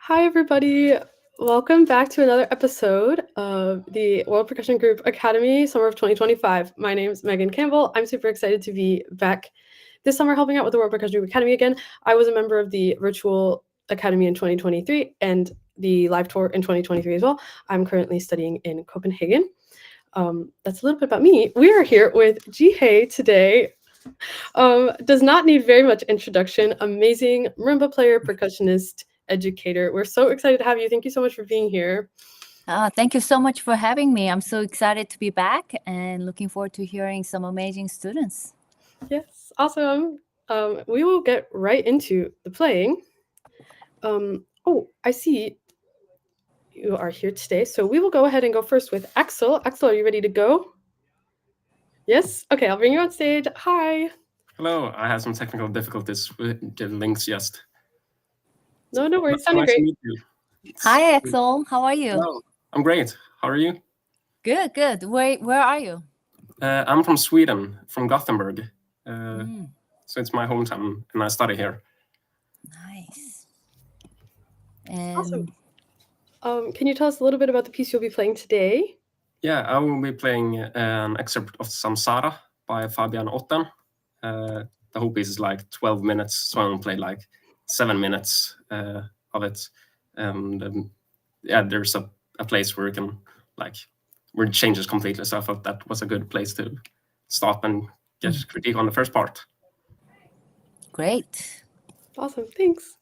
Hi, everybody. Welcome back to another episode of the World Percussion Group Academy Summer of 2025. My name is Megan Campbell. I'm super excited to be back this summer helping out with the World Percussion Group Academy again. I was a member of the virtual academy in 2023 and the live tour in 2023 as well. I'm currently studying in Copenhagen. That's a little bit about me. We are here with Ji Hye today. Does not need very much introduction. Amazing marimba player, percussionist, educator. We're so excited to have you. Thank you so much for being here. Thank you so much for having me. I'm so excited to be back and looking forward to hearing some amazing students. Yes, awesome. We will get right into the playing. I see you are here today. So we will go ahead and go first with Axel. Axel, are you ready to go? Yes? Okay, I'll bring you on stage. Hi. Hello, I had some technical difficulties with the links just. No worries. Sounding nice great. to meet you. Hi, Axel. How are you? Hello, I'm great. How are you? Good. Where are you? I'm from Sweden, from Gothenburg. So it's my hometown, and I study here. Nice. Awesome. Can you tell us a little bit about the piece you'll be playing today? Yeah, I will be playing an excerpt of Samsara by Fabian Otten. The whole piece is like 12 minutes, so I will play like 7 minutes of it. And there's a place where you can where it changes completely. So I thought that was a good place to stop and get critique on the first part. Great. Awesome. Thanks.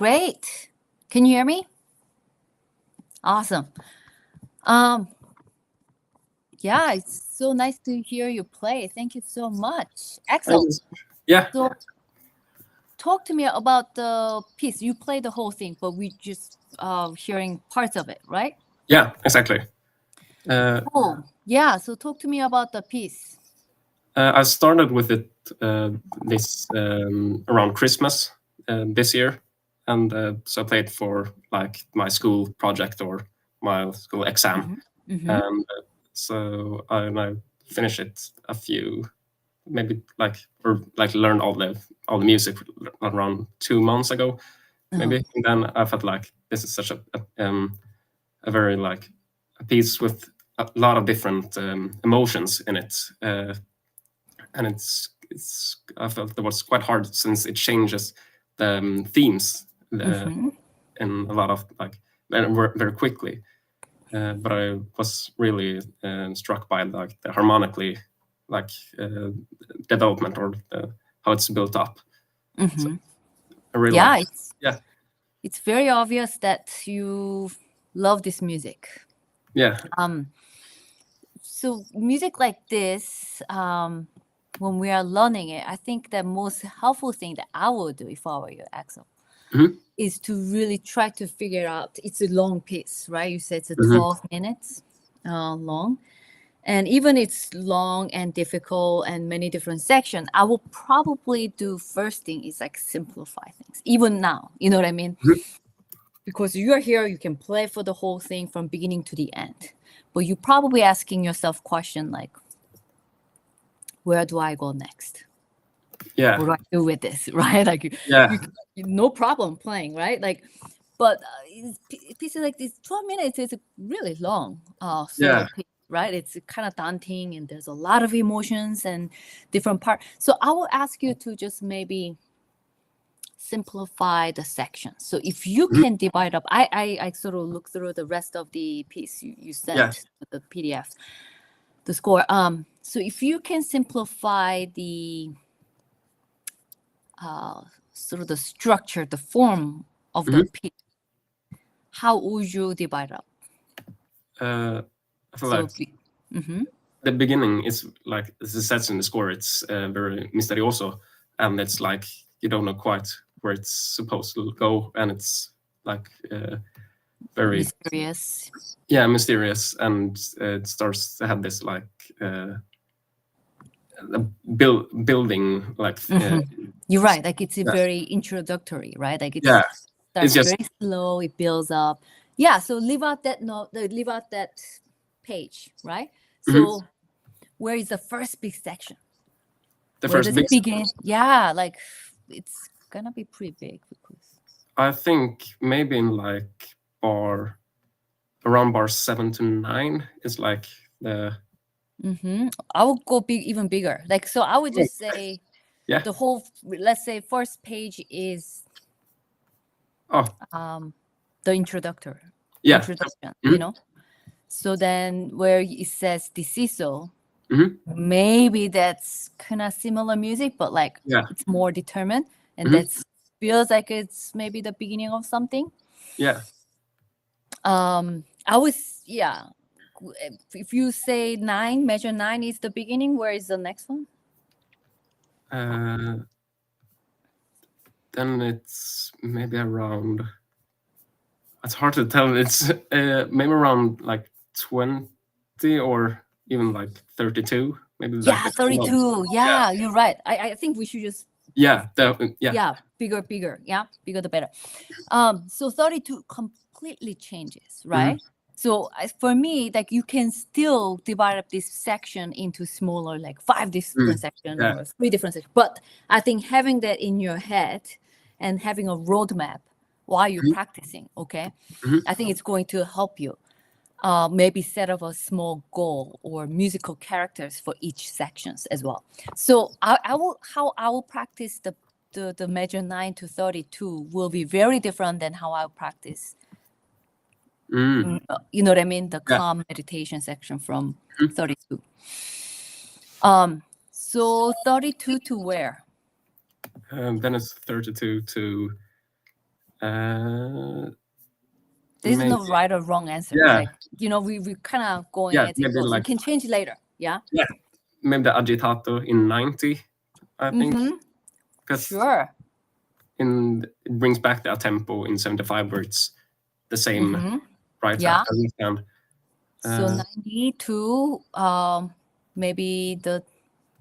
Great. Can you hear me? Awesome. Yeah, it's so nice to hear you play. Thank you so much. Excellent. Yeah. So talk to me about the piece. You play the whole thing, but we just hearing parts of it, right? Yeah, exactly. Cool. Yeah, so talk to me about the piece. I started with it this around Christmas this year, and so I played for like my school project or my school exam, and so I finished it a few, maybe learned all the music around 2 months ago, maybe, and then I felt like this is such a very like a piece with a lot of different emotions in it. And it's I felt it was quite hard since it changes the themes in a lot of like very quickly. But I was really struck by like the harmonically development or how it's built up. So I really liked it. It's very obvious that you love this music. Yeah. So music like this, when we are learning it, I think the most helpful thing that I will do if I were you, Axel, is to really try to figure out. It's a long piece, right? You said it's 12 minutes long. And even it's long and difficult and many different sections, I will probably do first thing is like simplify things, even now. You know what I mean? Because you are here, you can play for the whole thing from beginning to the end. But you're probably asking yourself question like, where do I go next? Yeah. What do I do with this, right? Like, you no problem playing, right? Like, but pieces like this, 12 minutes is really long. Right? It's kind of daunting, and there's a lot of emotions and different parts. So I will ask you to just maybe simplify the sections. So if you can divide up, I sort of look through the rest of the piece you sent, the PDF, the score. So if you can simplify the sort of the structure, the form of the piece, how would you divide up? I feel like the beginning is like as it says in the score, it's very misterioso, and it's like you don't know quite where it's supposed to go, and it's like very mysterious. Yeah, mysterious, and it starts to have this like building like. You're right. Like it's a very introductory, right? Like it's it's just very slow. It builds up. Yeah. So leave out that note. Leave out that page, right? So where is the first big section? Where does it begin? Yeah, like it's gonna be pretty big because I think maybe in like around bar 7 to 9 is like the. I would go even bigger. Like so, I would just say the whole. Let's say first page is the introduction. You know. So then where it says deciso, maybe that's kind of similar music, but like it's more determined, and that feels like it's maybe the beginning of something. Yeah. I was if you say 9, measure 9 is the beginning, where is the next one? Then it's maybe around. It's hard to tell. It's maybe around like 20 or even like 32. Maybe. Yeah, 32. Yeah, you're right. I think we should just. Yeah. Bigger. Yeah, bigger the better. So 32 completely changes, right? So for me, like you can still divide up this section into smaller, like 5 different sections or 3 different sections. But I think having that in your head and having a roadmap while you're practicing, okay, I think it's going to help you. Maybe set up a small goal or musical characters for each sections as well. So I will practice the measure 9 to 32 will be very different than how I practice. You know what I mean? The calm meditation section from 32. So 32 to where? Then it's 32 to There's no maybe, right or wrong answer. Yeah. Like, we kind of going Yeah, as it maybe goes. We like- can change later. Yeah. maybe the agitato in 90, I think. Mhm. 'Cause Sure. it brings back the tempo in 75 where it's the same Mhm. right Yeah. after weekend. So 92, maybe the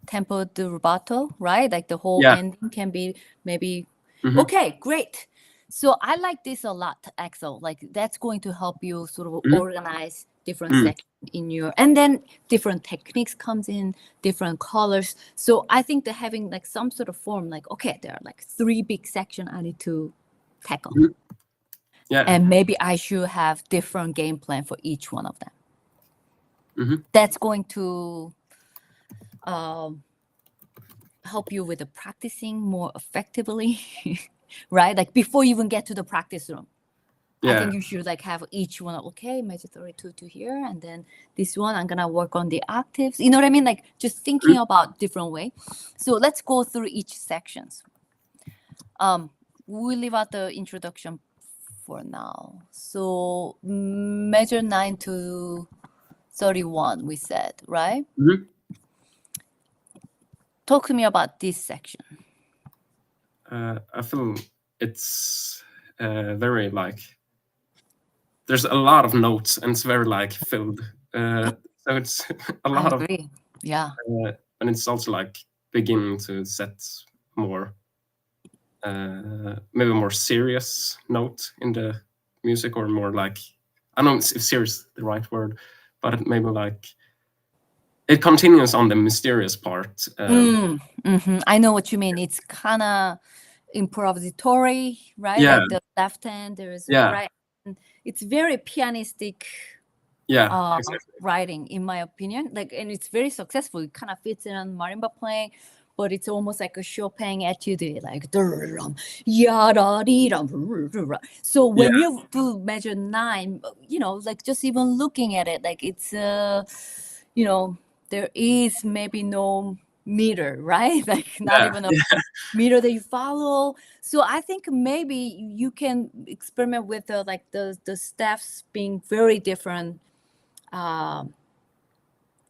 tempo de rubato, right? Like the whole Yeah. ending can be maybe. Mhm. Okay, great. So I like this a lot, Axel. Like that's going to help you sort of Mhm. organize different Mm. sections in your, and then different techniques comes in, different colors. So I think that having like some sort of form, like, okay, there are like 3 big sections I need to tackle. Mhm. Yeah. And maybe I should have different game plan for each one of them. Mhm. That's going to help you with the practicing more effectively, right? Like before you even get to the practice room. I think you should like have each one, okay, major 32 to here, and then this one, I'm gonna work on the octaves. You know what I mean? Like just thinking about different way. So let's go through each sections. We'll leave out the introduction for now. So measure 9 to 31, we said, right? Mhm. Talk to me about this section. I feel it's very like there's a lot of notes and it's very like filled. So it's a lot I of, agree. Yeah. and it's also like beginning to set more, maybe more serious note in the music, or more like, I don't know if serious is the right word, but it maybe like it continues on the mysterious part. I know what you mean. It's kind of improvisatory, right? Yeah. Like the left hand, there's Yeah. right. And it's very pianistic Yeah, exactly. writing, in my opinion. Like, and it's very successful. It kind of fits in on marimba playing, but it's almost like a Chopin etude, like so when you do measure 9, like just even looking at it, like it's there is maybe no meter, right? Like not even a meter that you follow. So I think maybe you can experiment with the staffs being very different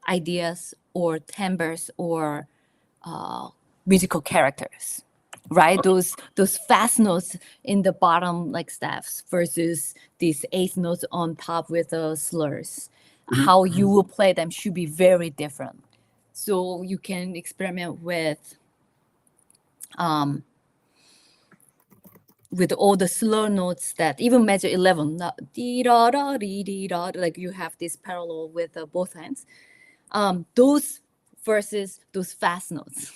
ideas or timbres or musical characters, right? Those fast notes in the bottom like staffs versus these eighth notes on top with the slurs. How you will play them should be very different. So you can experiment with all the slow notes that even measure 11, like you have this parallel with both hands. Those versus those fast notes.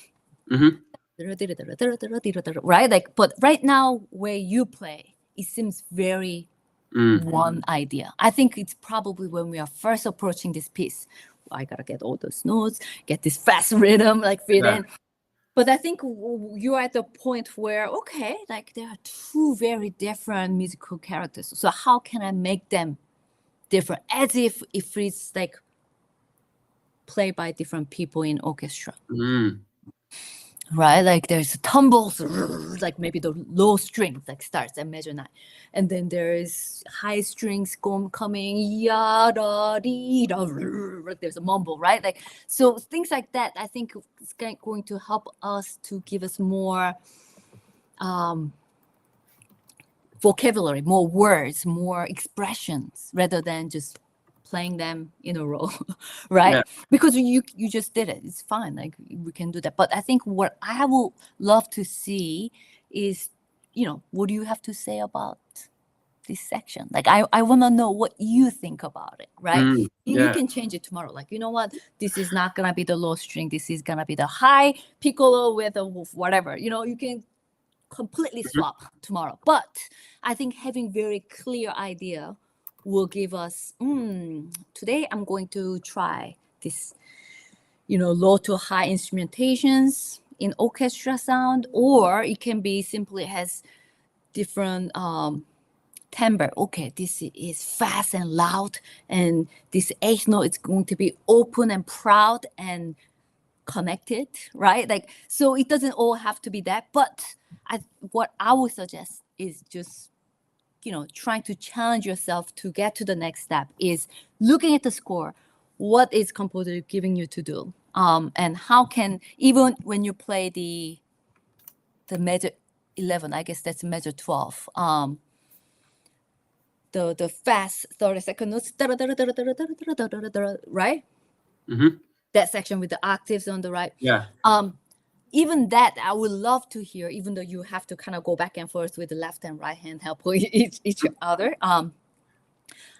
Right? Like, but right now where you play, it seems very one idea. I think it's probably when we are first approaching this piece, I gotta get all those notes, get this fast rhythm, like fit in. But I think you're at the point where, okay, like there are 2 very different musical characters. So how can I make them different? As if it's like played by different people in orchestra. Right? Like there's tumbles, like maybe the low strings like starts at measure 9. And then there's high strings coming, yada dee da, like there's a mumble, right? Like so things like that, I think is going to help us to give us more vocabulary, more words, more expressions, rather than just playing them in a row, right? Because you just did it. It's fine. Like we can do that. But I think what I would love to see is, what do you have to say about this section? Like I want to know what you think about it, right? You can change it tomorrow. Like, you know what? This is not gonna be the low string. This is gonna be the high piccolo with a whatever. You can completely swap tomorrow. But I think having very clear idea will give us, today I'm going to try this, low to high instrumentations in orchestra sound, or it can be simply has different timbre. Okay, this is fast and loud, and this eighth note is going to be open and proud and connected, right? Like, so it doesn't all have to be that, but what I would suggest is just trying to challenge yourself to get to the next step is looking at the score. What is composer giving you to do? And how can, even when you play the measure 11, I guess that's measure 12, the fast 30-second notes, right? Mm-hmm. That section with the octaves on the right. Yeah. Even that, I would love to hear, even though you have to kind of go back and forth with the left and right hand helping each other. I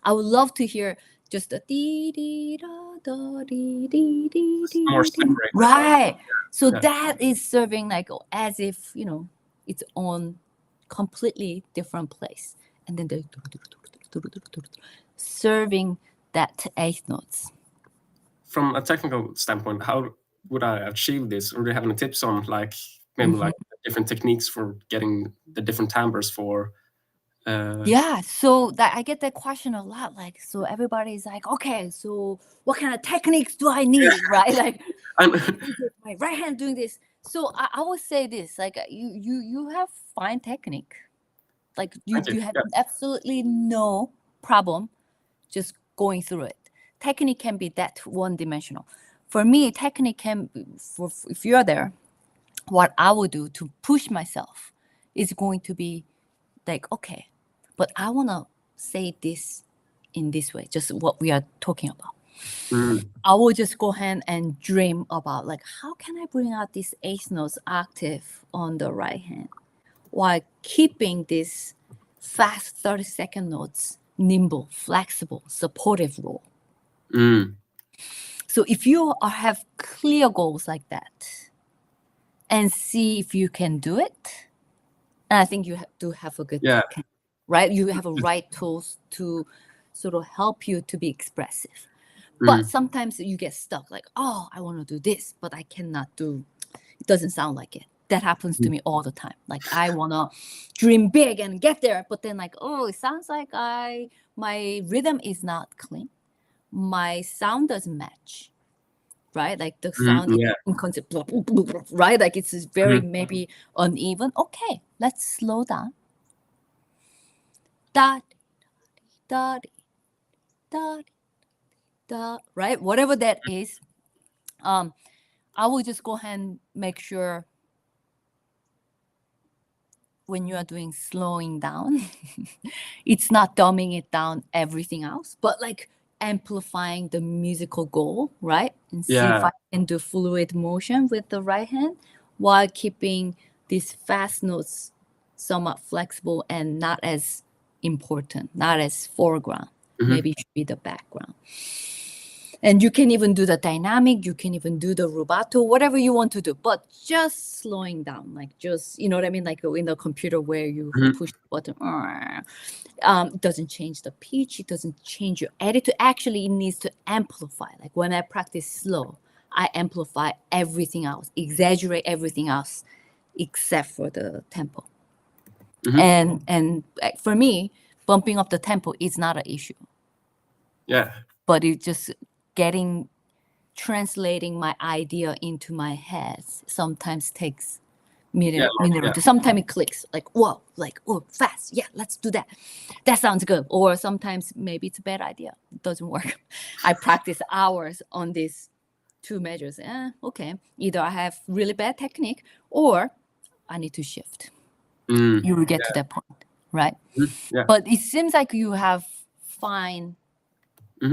would love to hear just the dee dee da da dee dee dee dee. More separate. Right. So Yeah. that is serving like as if, it's on completely different place. And then the serving that eighth notes. From a technical standpoint, how would I achieve this? Or do you have any tips on maybe like different techniques for getting the different timbres for? Yeah, so that I get that question a lot. Like, so everybody's like, okay, so what kind of techniques do I need, right? Like, my right hand doing this. So I would say this: like, you have fine technique. Like, you have absolutely no problem just going through it. Technique can be that one-dimensional. For me, technique can be, if you're there, what I would do to push myself is going to be like, okay, but I want to say this in this way, just what we are talking about. I will just go ahead and dream about like, how can I bring out this eighth notes octave on the right hand while keeping this fast 30-second notes nimble, flexible, supportive role. So if you have clear goals like that and see if you can do it, and I think you do have a good technique, right? You have a right tools to sort of help you to be expressive. But sometimes you get stuck like, oh, I want to do this, but I cannot do, it doesn't sound like it. That happens to me all the time. Like I want to dream big and get there, but then like, oh, it sounds like my rhythm is not clean. My sound doesn't match, right? Like the sound is inconsistent, right? Like it's very maybe uneven. Okay, let's slow down. Da, da, da, da, right? Whatever that is, I will just go ahead and make sure when you are doing slowing down, it's not dumbing it down everything else, but like amplifying the musical goal, right? And see if I can do fluid motion with the right hand while keeping these fast notes somewhat flexible and not as important, not as foreground. Maybe it should be the background. And you can even do the dynamic, you can even do the rubato, whatever you want to do, but just slowing down, like just, you know what I mean? Like in the computer where you push the button, it doesn't change the pitch, it doesn't change your attitude. Actually, it needs to amplify. Like when I practice slow, I amplify everything else, exaggerate everything else, except for the tempo. And for me, bumping up the tempo is not an issue. Yeah. But it's just translating my idea into my head sometimes takes minute or two. Sometimes it clicks like, whoa, like, oh, fast. Yeah, let's do that. That sounds good. Or sometimes maybe it's a bad idea. It doesn't work. I practice hours on these two measures. Okay. Either I have really bad technique or I need to shift. You will get to that point, right? But it seems like you have fine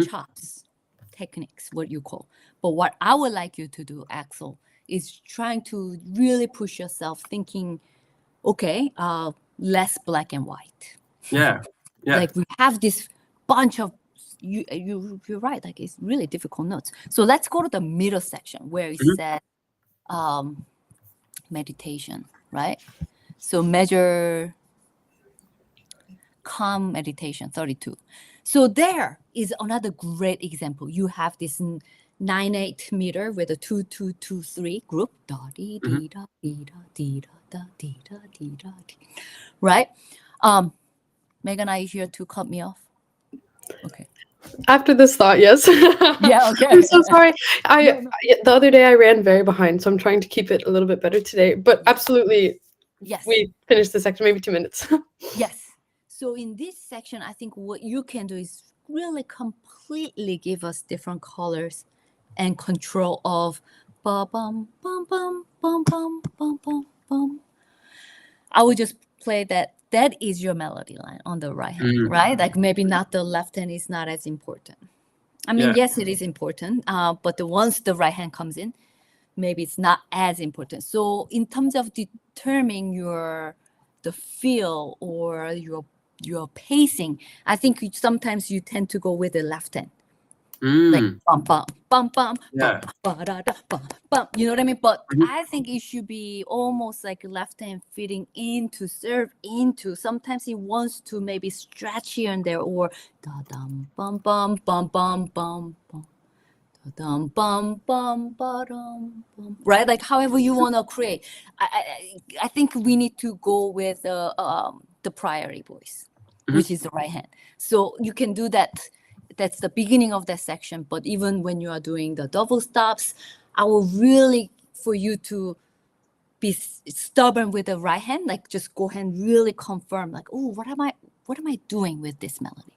chops, techniques, what you call. But what I would like you to do, Axel, is trying to really push yourself thinking, okay, less black and white. Yeah. Like we have this bunch of, you're right, like it's really difficult notes. So let's go to the middle section where it said meditation, right? So measure calm meditation 32. So there is another great example. You have this 9/8 meter with a 2-2-2-3 group. Da dee dee da dee da dee da da dee da dee da dee. Right? Megan, are you here to cut me off? Okay. After this thought, yes. Yeah, okay. I'm so sorry. The other day I ran very behind, so I'm trying to keep it a little bit better today. But absolutely, yes. We finished the section, maybe 2 minutes. Yes. So in this section, I think what you can do is really completely give us different colors and control of ba bum bum bum bum bum bum bum bum. I would just play that. That is your melody line on the right hand, right? Like maybe not the left hand is not as important. I mean, yes, it is important, but once the right hand comes in, maybe it's not as important. So in terms of determining the feel or your pacing, I think sometimes you tend to go with the left hand. Like bum bum bum bum bum ba da da bum bum. You know what I mean? But I think it should be almost like left hand fitting into, serve into. Sometimes it wants to maybe stretch here and there, or da dum bum bum bum bum bum bum. Dum bum bum ba dum bum. Right, like however you want to create. I think we need to go with the priority voice, which is the right hand. So you can do that. That's the beginning of that section. But even when you are doing the double stops, I will really for you to be stubborn with the right hand. Like just go ahead and really confirm. Like, oh, what am I doing with this melody?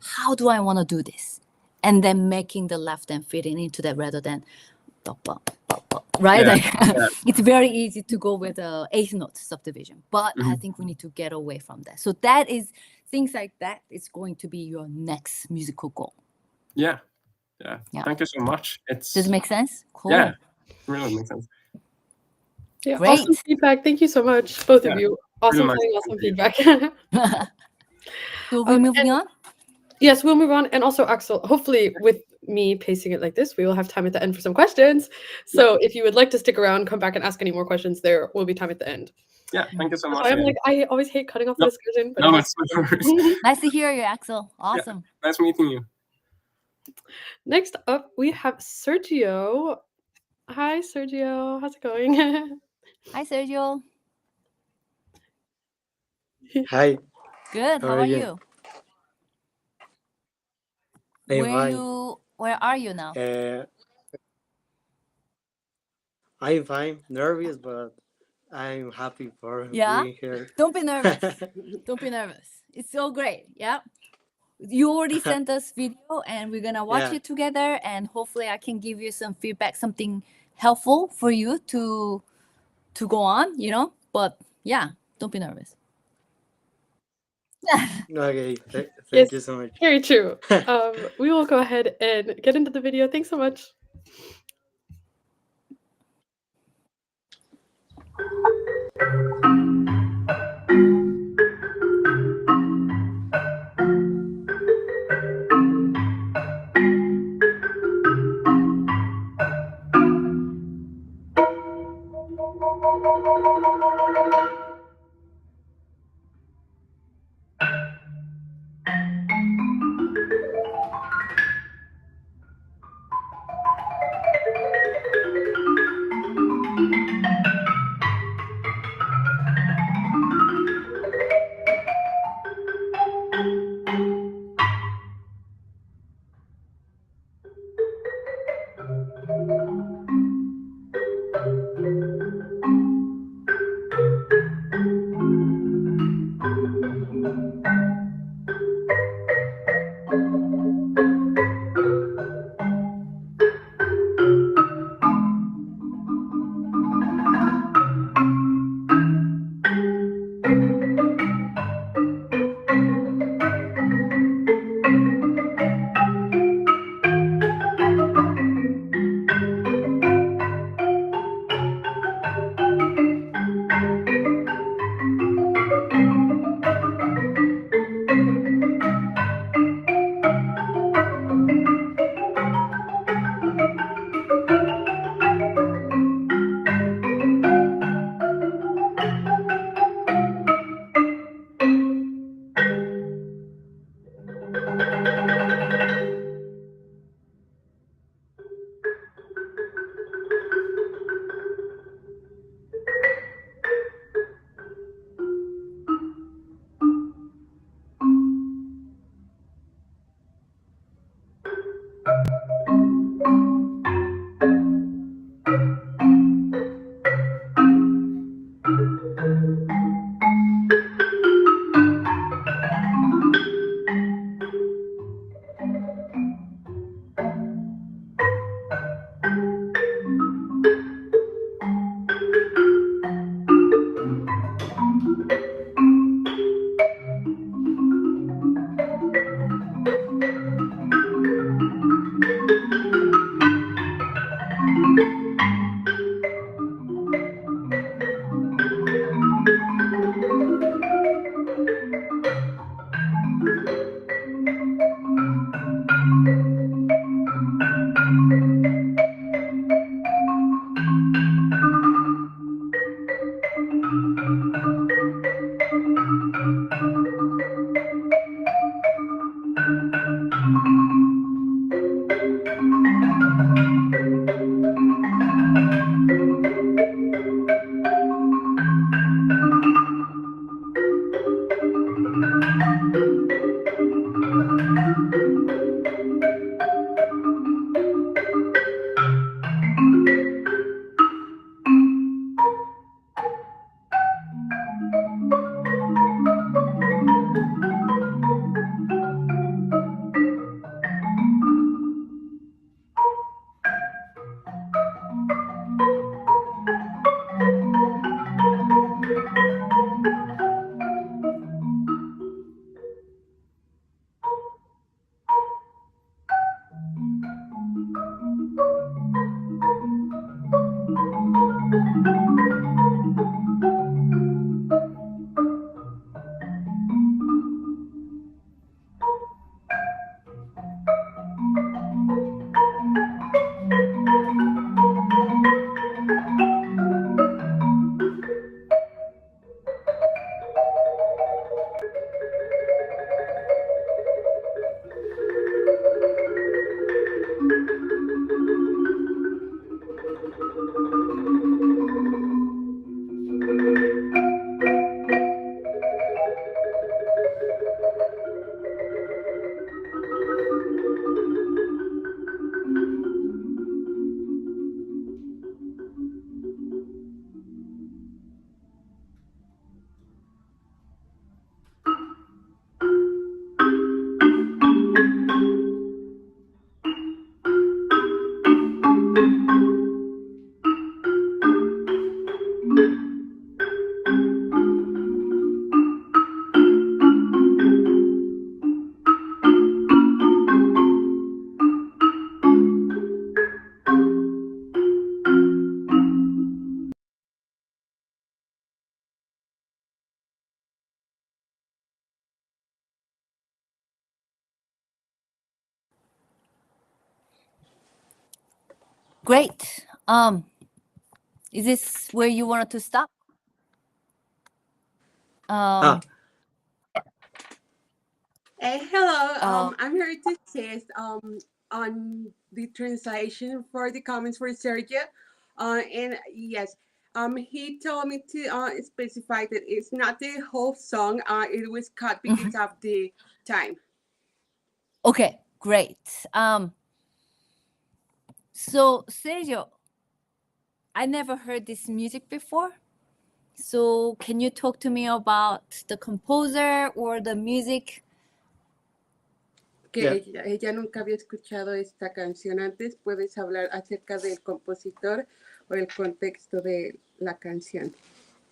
How do I want to do this? And then making the left hand fitting into that rather than right? It's very easy to go with a eighth note subdivision, but I think we need to get away from that. So that is things like that is going to be your next musical goal. Yeah. Thank you so much. Does it make sense? Cool. Yeah, it really makes sense. Yeah, great. Awesome feedback. Thank you so much, both of you. Awesome, awesome feedback. So we're moving on? Yes, we'll move on. And also, Axel, hopefully with me pacing it like this, we will have time at the end for some questions. So if you would like to stick around, come back and ask any more questions, there will be time at the end. Yeah, thank you so much. I'm like, I always hate cutting off the discussion. But no, it's nice to hear you, Axel. Awesome. Yeah, nice meeting you. Next up, we have Sergio. Hi, Sergio. How's it going? Hi, Sergio. Hi. Good. How are you? Where are you now? I'm fine. Nervous, but I'm happy for being here. Don't be nervous. Don't be nervous. It's so great. Yeah. You already sent us video and we're gonna watch it together, and hopefully I can give you some feedback, something helpful for you to go on, But yeah, don't be nervous. Okay, thank you so much. Very true. We will go ahead and get into the video. Thanks so much. Great. Is this where you wanted to stop? Hello. I'm here to assist on the translation for the comments for Sergio. And yes, he told me to specify that it's not the whole song. It was cut because of the time. Okay, great. So Sergio, I never heard this music before. So can you talk to me about the composer or the music? Que Yeah. ella nunca había escuchado esta canción antes. ¿Puedes hablar acerca del compositor o el contexto de la canción?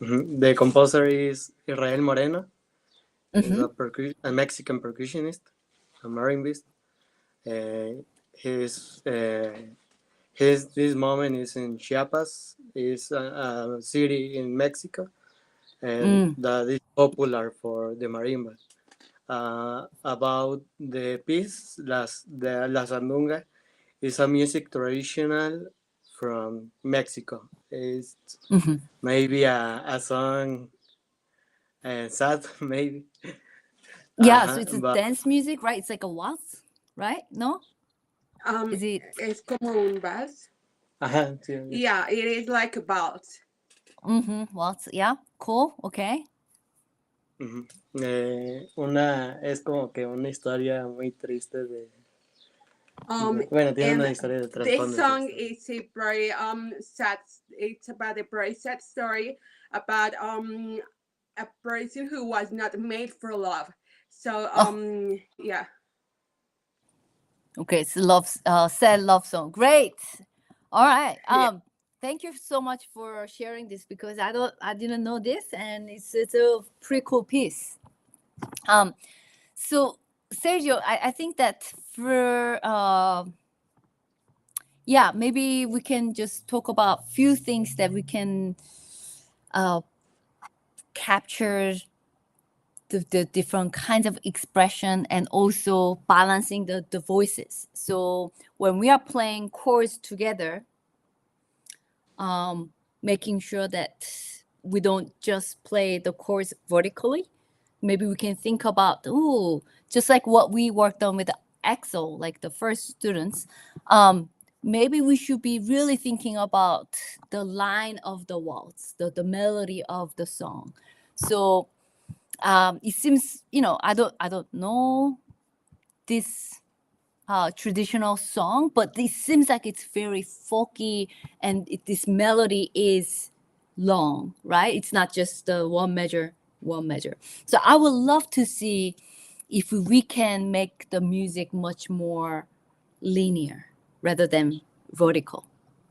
The composer is Israel Moreno. He's Mhm. a Mexican percussionist, a marimbist. This moment is in Chiapas. It's a city in Mexico, and that is popular for the marimba. About the piece, La Sandunga, is a music traditional from Mexico. It's Mhm. maybe a song, sad maybe. Yeah, so it's a But dance music, right? It's like a waltz, right? No? Is it? Es como un vals. sí, Yeah, it is like a vals. Waltz. Yeah, cool. Okay. Es como que una historia muy triste de. Bueno, tiene And una historia de this trasfondo. song is a very sad. It's about a very sad story about a person who was not made for love. So yeah. Okay, it's love, sad love song. Great. All right. Yeah. Thank you so much for sharing this because I didn't know this, and it's a pretty cool piece. So Sergio, I think that for yeah, maybe we can just talk about few things that we can capture the different kinds of expression and also balancing the voices. So when we are playing chords together, making sure that we don't just play the chords vertically. Maybe we can think about, just like what we worked on with the EXO, like the first students, maybe we should be really thinking about the line of the waltz, the melody of the song. So it seems, I don't know this traditional song, but it seems like it's very folky, and this melody is long, right? It's not just the one measure. So I would love to see if we can make the music much more linear rather than vertical.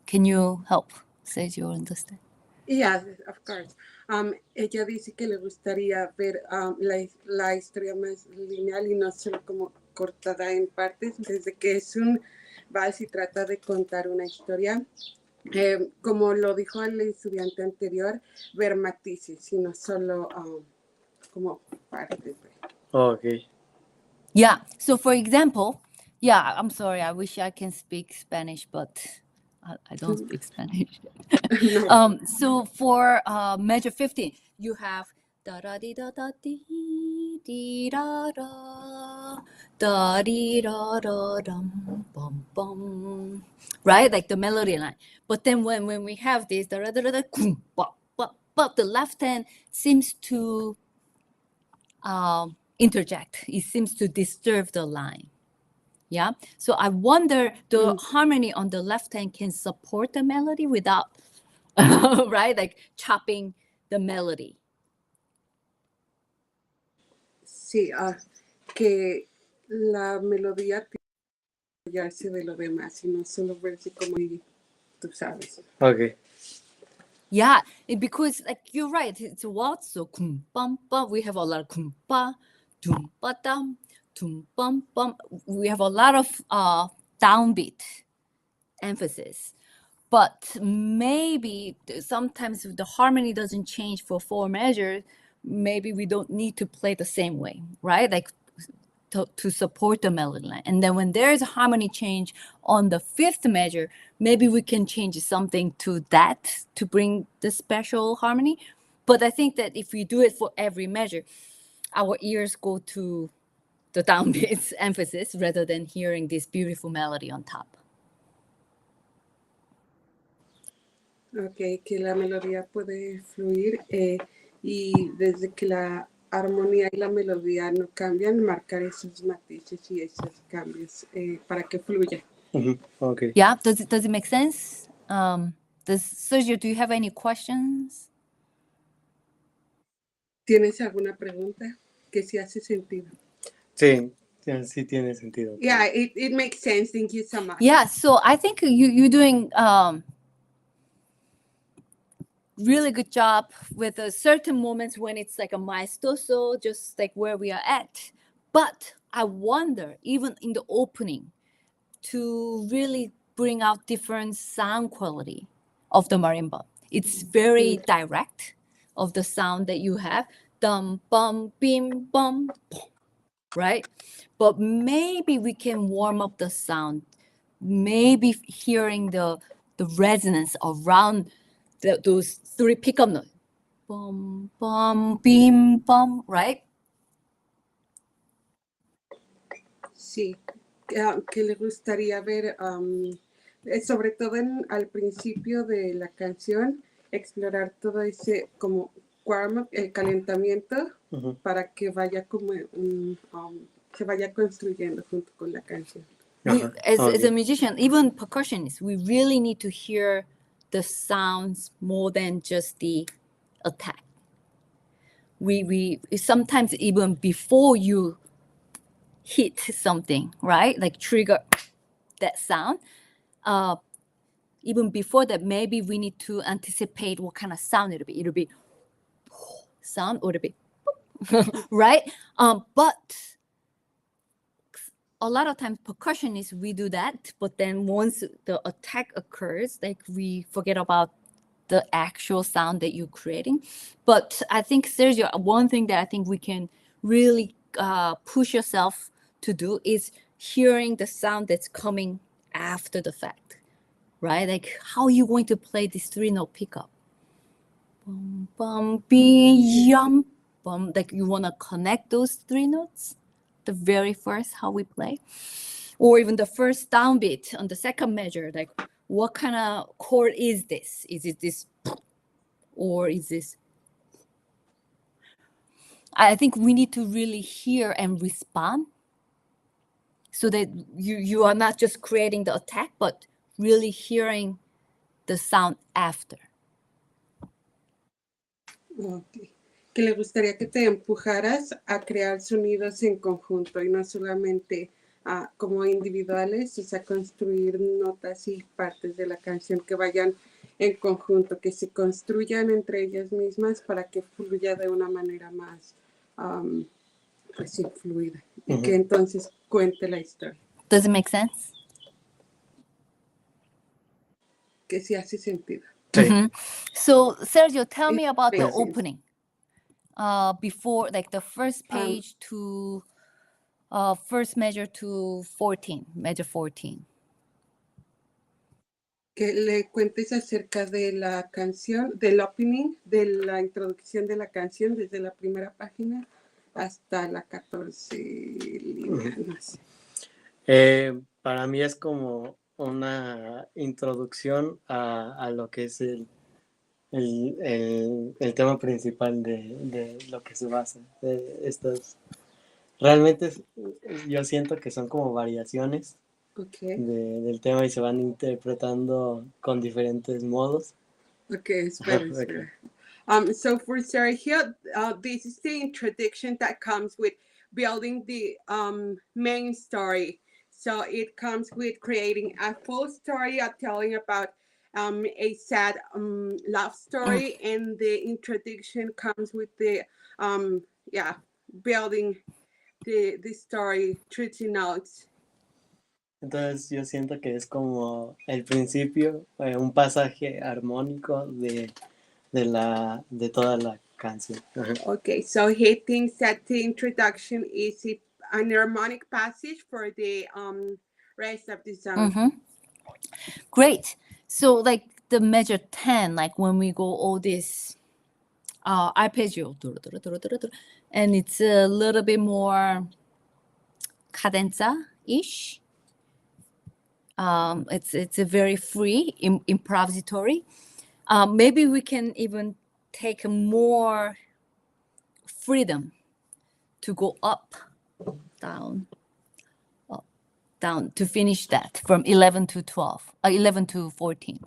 Can you help, Sergio, understand? Yes, of course. Ella dice que le gustaría ver la historia más lineal y no solo como cortada en partes, desde que es un vals y trata de contar una historia. Como lo dijo el estudiante anterior, ver matices, sino solo como partes. Okay. Yeah. So for example, yeah, I'm sorry, I wish I can speak Spanish, but I don't speak Spanish. No. So for measure 15, you have da da di da da di da da da di da da dum bum bum, right? Like the melody line. But then when we have this da da da da kum, but the left hand seems to interject. It seems to disturb the line. Yeah. So I wonder the harmony on the left hand can support the melody without, right? Like chopping the melody. Sí, que la melodía apoyarse de lo demás y no solo verse como tú sabes. Okay. Yeah, because like you're right, it's a waltz. So kum bum bum. We have a lot of kum ba, tum ba dum, tum bum bum. We have a lot of downbeat emphasis. But maybe sometimes if the harmony doesn't change for 4 measures, maybe we don't need to play the same way, right? Like to support the melody line. And then when there's a harmony change on the fifth measure, maybe we can change something to that to bring the special harmony. But I think that if we do it for every measure, our ears go to the downbeats emphasis rather than hearing this beautiful melody on top. Ok, que la melodía puede fluir y desde que la armonía y la melodía no cambian, marcar esos matices y esos cambios para que fluya. Okay. Yeah, does it make sense? Sergio, do you have any questions? ¿Tienes alguna pregunta que sí hace sentido? Sí, sí tiene sentido. Yeah, it makes sense. Thank you so much. Yeah, so I think you're doing really good job with certain moments when it's like a maestoso, just like where we are at. But I wonder, even in the opening, to really bring out different sound quality of the marimba. It's very direct of the sound that you have. Dum, bum, bim, bum, boom, right? But maybe we can warm up the sound. Maybe hearing the resonance around those three pickup notes. Bum, bum, bim, bum, right? Sí, que le gustaría ver, sobre todo al principio de la canción, explorar todo ese como warm-up, el calentamiento, para que vaya como se vaya construyendo junto con la canción. As a musician, even percussionists, we really need to hear the sounds more than just the attack. We sometimes even before you hit something, right? Like trigger that sound. Even before that, maybe we need to anticipate what kind of sound it'll be. It'll be sound or it'll be right? But a lot of times percussionists, we do that. But then once the attack occurs, like we forget about the actual sound that you're creating. But I think, Sergio, one thing that I think we can really push yourself to do is hearing the sound that's coming after the fact, right? Like how are you going to play this 3-note pickup? Bum, bum, bee, yum, bum. Like you want to connect those 3 notes, the very first, how we play. Or even the first downbeat on the second measure, like what kind of chord is this? Is it this or is this? I think we need to really hear and respond so that you are not just creating the attack, but really hearing the sound after. Okay. Que le gustaría que te empujaras a crear sonidos en conjunto y no solamente como individuales, o sea, construir notas y partes de la canción que vayan en conjunto, que se construyan entre ellas mismas para que fluya de una manera más pues sí, fluida y que entonces cuente la historia. Does it make sense? Que sí hace sentido. Mm-hmm. So, Sergio, tell me about the Makes sense. opening. Before, like the first page to first measure to 14, measure 14. Que le cuentes acerca de la canción, del opening, de la introducción de la canción desde la primera página hasta la 14 línea, no sé. Para mí es como una introducción a lo que es el tema principal de lo que se basa. Realmente yo siento que son como variaciones del tema y se van interpretando con diferentes modos. Okay, espera. So for Sergio, this is the introduction that comes with building the main story. So it comes with creating a full story, telling about a sad love story, and the introduction comes with the building the story 30 notes. Entonces yo siento que es como el principio, un pasaje armónico de toda la canción. Okay, so he thinks that the introduction is an harmonic passage for the rest of the song. Mm-hmm. Great. So like the measure 10, like when we go all this arpeggio, and it's a little bit more cadenza-ish. It's a very free, improvisatory. Maybe we can even take more freedom to go up, down, up, down to finish that from 11 to 12, 11 to 14.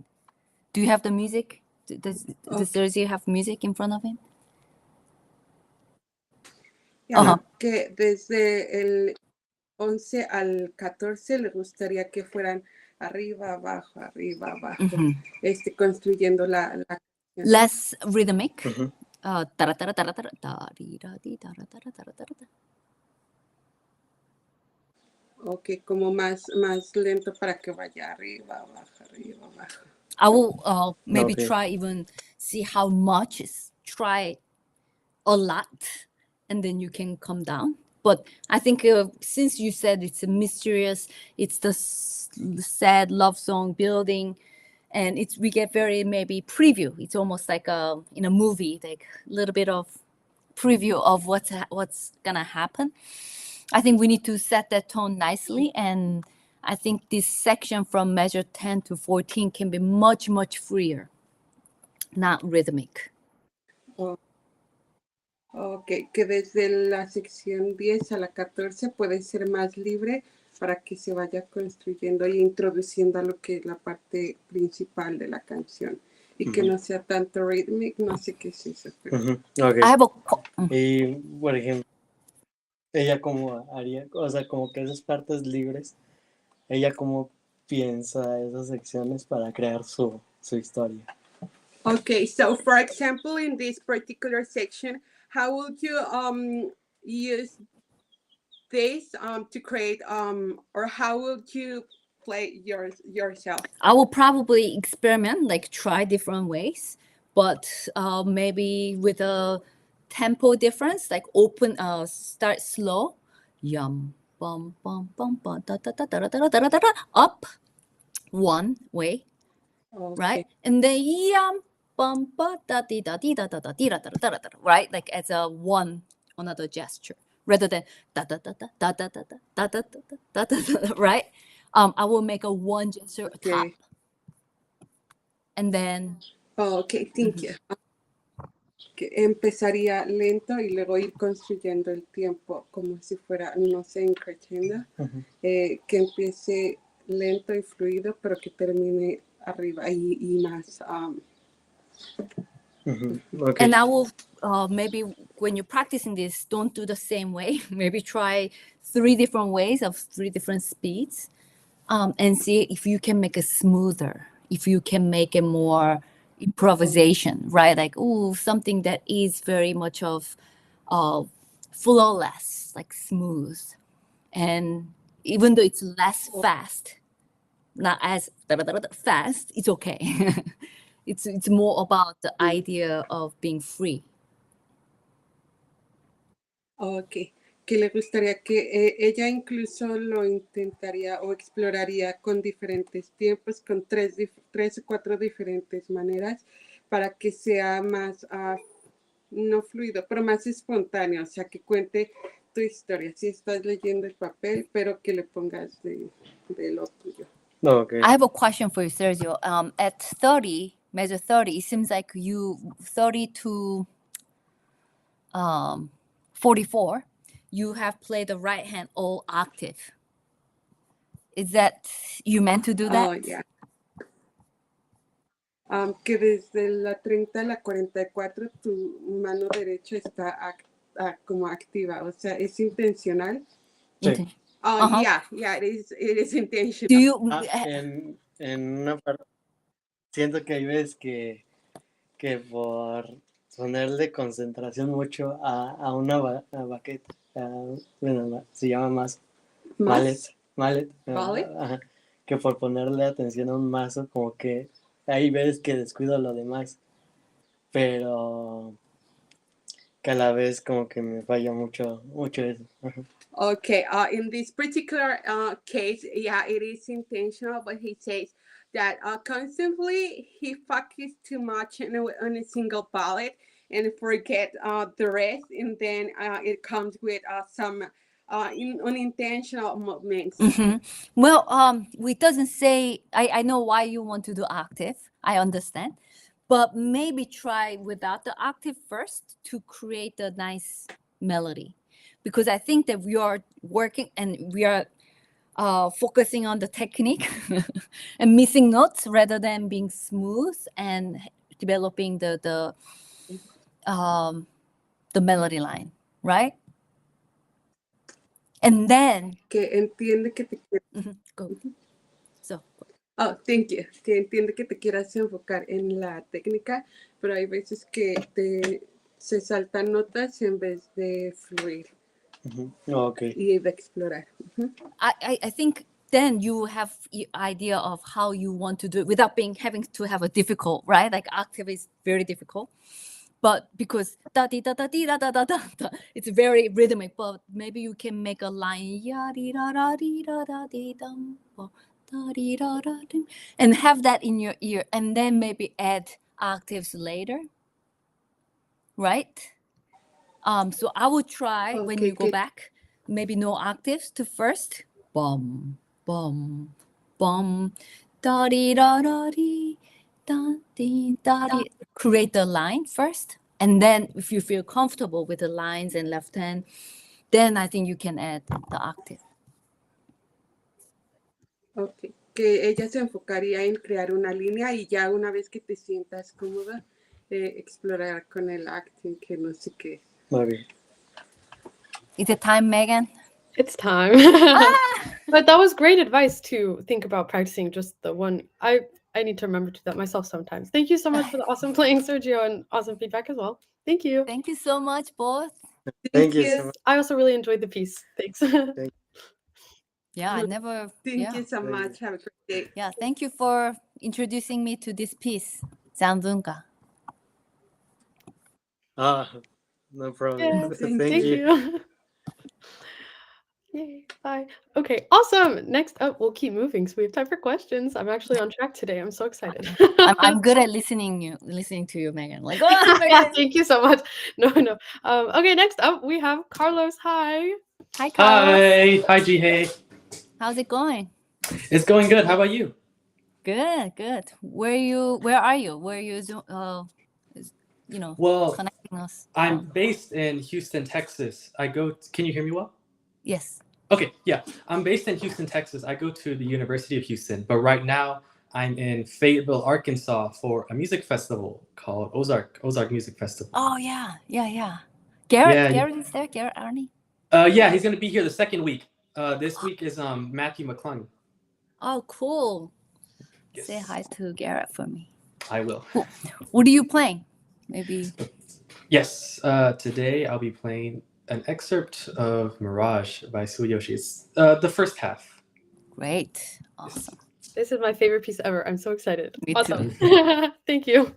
Do you have the music? Does Sergio have music in front of him? Yeah, que desde el 11 al 14 le gustaría que fueran arriba, abajo, construyendo la canción. Less rhythmic. Ok, como más lento para que vaya arriba, abajo. I will maybe try even see how much is try a lot, and then you can come down. But I think since you said it's a mysterious, it's the sad love song building, and we get very maybe preview. It's almost like in a movie, like a little bit of preview of what's gonna happen. I think we need to set that tone nicely, and I think this section from measure 10 to 14 can be much, much freer, not rhythmic. Ok, que desde la sección 10 a la 14 puede ser más libre para que se vaya construyendo y introduciendo a lo que es la parte principal de la canción. Y que no sea tanto rhythmic, no sé qué es eso. Pero... Okay. I have Y, por ejemplo, ella como haría, o sea, como que esas partes libres, ella como piensa esas secciones para crear su historia. Okay, so for example, in this particular section, how would you use this to create or how would you play yourself? I will probably experiment, like try different ways, but maybe with a tempo difference, like open, start slow, yum, bum, bum, bum, bum, da, da, da, da, da, da, da, da, da, up, one way, right? And then yum, bum, ba, da, di, da, di, da, da, da, di, da, da, da, da, da, right? Like as a one another gesture, rather than da, da, da, da, da, da, da, da, da, da, da, da, da, da, right? I will make a one gesture top, and then. Oh, okay, thank you. Que empezaría lento y luego ir construyendo el tiempo como si fuera, no sé, en crescendo, que empiece lento y fluido, pero que termine arriba y más. Okay. And I will maybe when you're practicing this, don't do the same way. Maybe try 3 different ways of 3 different speeds, and see if you can make it smoother, if you can make it more improvisation, right? Like, something that is very much of flawless, like smooth. And even though it's less fast, not as fast, it's okay. It's more about the idea of being free. Okay. Que le gustaría que ella incluso lo intentaría o exploraría con diferentes tiempos, con 3 o 4 diferentes maneras para que sea más, no fluido, pero más espontáneo, o sea, que cuente tu historia. Si estás leyendo el papel, pero que le pongas de lo tuyo. Okay. I have a question for you, Sergio. At 30, measure 30, it seems like you 30 to 44, you have played the right hand all octave. Is that you meant to do that? Oh, yeah. Que desde la 30 a la 44 tu mano derecha está como activa, o sea, es intencional. Sí. Oh, yeah, it is intentional. Do you? En una parte, siento que hay veces que por ponerle concentración mucho a una baqueta, bueno, se llama más mallet, ajá, que por ponerle atención a un mazo, como que hay veces que descuido lo demás, pero que a la vez como que me falla mucho, mucho eso. Ajá. Okay, in this particular case, yeah, it is intentional, but he says that constantly he focuses too much on a single palette and forget the rest, and then it comes with some unintentional movements. Well, it doesn't say. I know why you want to do octave. I understand, but maybe try without the octave first to create a nice melody, because I think that we are working and we are focusing on the technique and missing notes rather than being smooth and developing the melody line, right? And then Que entiende que te go. So Oh, thank you. Que entiende que te quieras enfocar en la técnica, pero hay veces que se saltan notas en vez de fluir Okay. y de explorar. I think then you have idea of how you want to do it without having to have a difficult, right? Like octave is very difficult, but because da di da da di da da da da, it's very rhythmic. But maybe you can make a line ya di da da di da da di dum da di da da dim, and have that in your ear, and then maybe add octaves later, right? So I would try when Okay, you go back, maybe no octaves to first. Bum, bum, bum, da di da da di, da di da di. Create the line first, and then if you feel comfortable with the lines and left hand, then I think you can add the octave. Okay. Que ella se enfocaría en crear una línea y ya una vez que te sientas cómoda, explorar con el acting, que no sé qué. Okay. Is it time, Megan? It's time. But that was great advice to think about practicing just the one. I need to remember to do that myself sometimes. Thank you so much for the awesome playing, Sergio, and awesome feedback as well. Thank you. Thank you so much, both. Thank you so much. I also really enjoyed the piece. Thanks. Yeah, I never. Thank you so Thank much. Have a great day. Yeah, thank you for introducing me to this piece, Zambunka. No problem. Yeah, Thank you. Yay, bye. Okay, awesome. Next up, we'll keep moving. So we have time for questions. I'm actually on track today. I'm so excited. I'm good at listening to you, Megan. Like, oh, Yeah, thank you so much. No. Okay, next up we have Carlos. Hi. Hi, Carlos. Hi, Ji Hye. How's it going? It's going good. How about you? Good. Where are you? Where are you? Well, connecting us? I'm from? based in Houston, Texas. Can you hear me well? Yes. Okay, yeah. I'm based in Houston, Texas. I go to the University of Houston, but right now I'm in Fayetteville, Arkansas for a music festival called Ozark Music Festival. Oh yeah. Garrett is there. Garrett Arnie. Yeah, he's gonna be here the second week. This week is Matthew McClung. Oh, cool. Yes. Say hi to Garrett for me. I will. Cool. What are you playing? Maybe. Yes. Today I'll be playing an excerpt of Mirage by Suyoshi. It's the first half. Great. Awesome. This is my favorite piece ever. I'm so excited. Me Awesome. too. Thank you.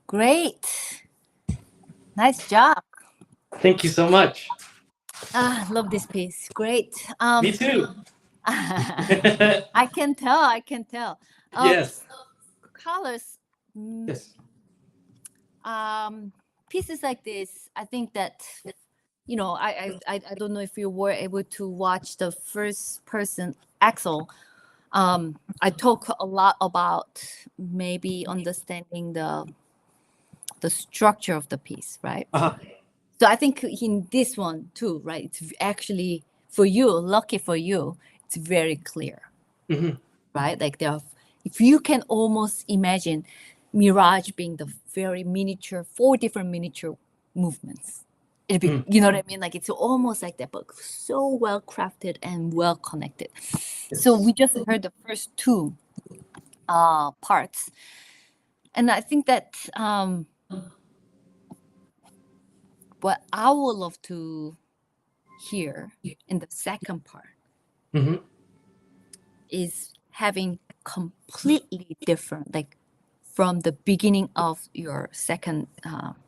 Great. Nice job. Thank you so much. Love this piece. Great. Me too. I can tell. Yes. Colors. Yes. Pieces like this, I think that, you know, I don't know if you were able to watch the first person Axel. I talk a lot about maybe understanding the structure of the piece, right? Uh-huh. So I think in this one too, right? It's actually for you, lucky for you, it's very clear, Mhm. right? Like if you can almost imagine Mirage being the very miniature, 4 different miniature movements. It'd be, you know what I mean? Like it's almost like that, but so well crafted and well connected. So we just heard the first 2 parts, and I think that what I would love to hear in the second part Mhm. is having completely different, like from the beginning of your second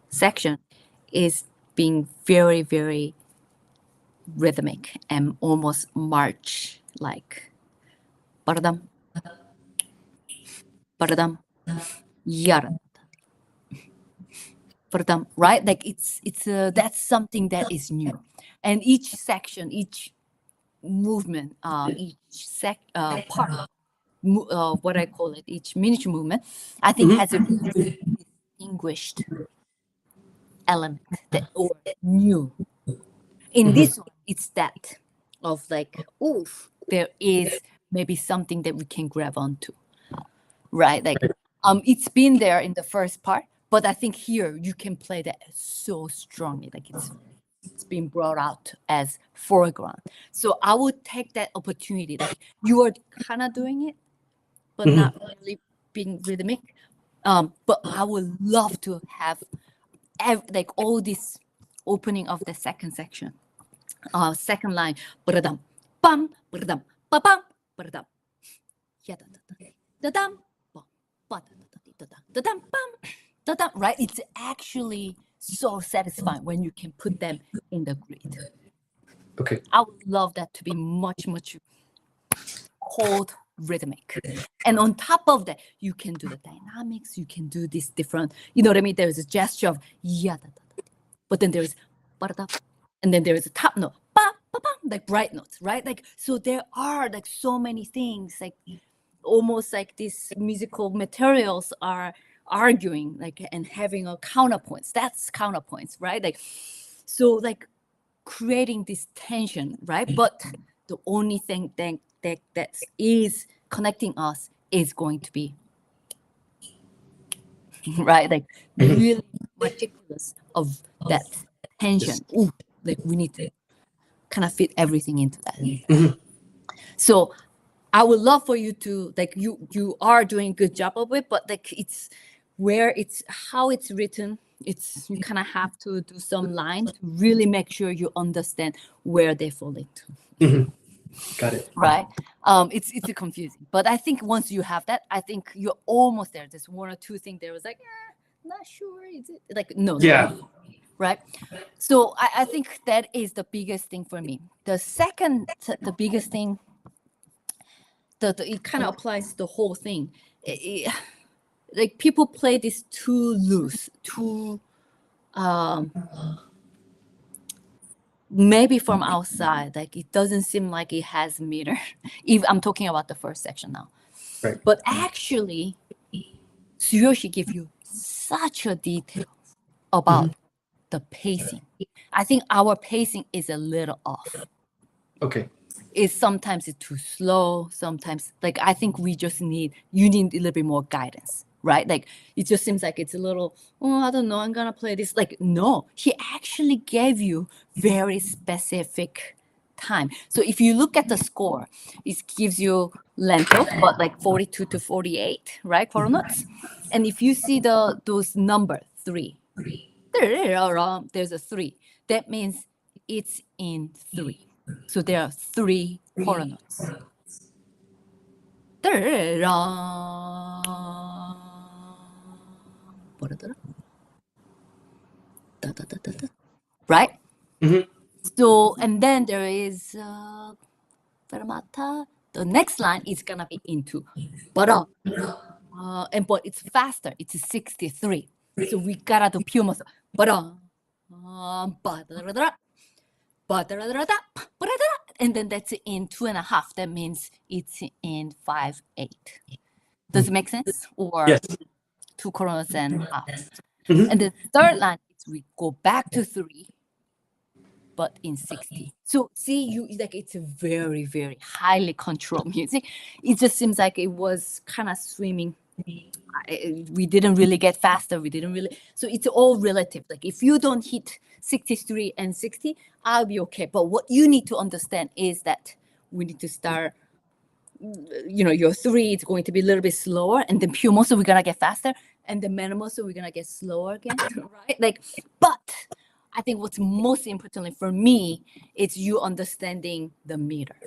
section, is being very, very rhythmic and almost march like. Baradam, baradam, yara. Baradam, right? Like it's that's something that is new, and each section, each movement, each part, what I call it, each miniature movement, I think has a distinguished element that or new. In this one, it's that of like, oof, there is maybe something that we can grab onto, right? Like, it's been there in the first part, but I think here you can play that so strongly, like it's being brought out as foreground. So I would take that opportunity that you are kind of doing it, but not really being rhythmic. But I would love to have like all this opening of the second section, second line, ba-da-dum, bum, ba-da-dum, ba-bum, ba-da-dum, ya-da-da-da-da-dum, bum, ba-da-da-da-da-da-dum, bum, da-dum, right? It's actually so satisfying when you can put them in the grid. Okay. I would love that to be much, much cold rhythmic. And on top of that, you can do the dynamics, you can do this different, you know what I mean? There's a gesture of yeah, but then there's ba-da-da, and then there's a top note, ba, ba, ba, like bright notes, right? Like, so there are like so many things, like almost like these musical materials are arguing like and having a counterpoints. That's counterpoints, right? Like so like creating this tension, right? But the only thing that is connecting us is going to be right, like really meticulous of that tension. Ooh, like we need to kind of fit everything into that. So I would love for you to like you are doing a good job of it, but like it's where it's how it's written. It's you kind of have to do some lines to really make sure you understand where they fall into. Got it. Right? It's confusing, but I think once you have that, I think you're almost there. There's one or two things there was like, not sure. Is it like no? Yeah. Right. So I think that is the biggest thing for me. The second, the biggest thing. It kind of applies to the whole thing. Like people play this too loose, too maybe from outside, like it doesn't seem like it has meter. If I'm talking about the first section now, Right. but actually, Tsuyoshi gives you such a detail about the pacing. I think our pacing is a little off. Okay. Sometimes it's too slow. Sometimes, like I think you need a little bit more guidance, right? Like it just seems like it's a little, I don't know, I'm gonna play this. Like no, he actually gave you very specific time. So if you look at the score, it gives you lento, but like 42 to 48, right? Coordinates. And if you see those number 3, there's a 3. That means it's in 3. So there are 3 coordinates. Right? So, and then there is fermata. The next line is gonna be into, but it's faster. It's 63. So we gotta do pure muscle. And then that's in 2.5. That means it's in 5/8. Does it make sense? Or Yes. 2 coordinates and half. And the third line is we go back to 3, but in 60. So see, you like it's a very, very highly controlled music. It just seems like it was kind of swimming. We didn't really get faster. So it's all relative. Like if you don't hit 63 and 60, I'll be okay. But what you need to understand is that we need to start, your 3 is going to be a little bit slower, and then pure muscle, we're going to get faster, and the minimal muscle, we're going to get slower again, right? Like, but I think what's most importantly for me is you understanding the meter.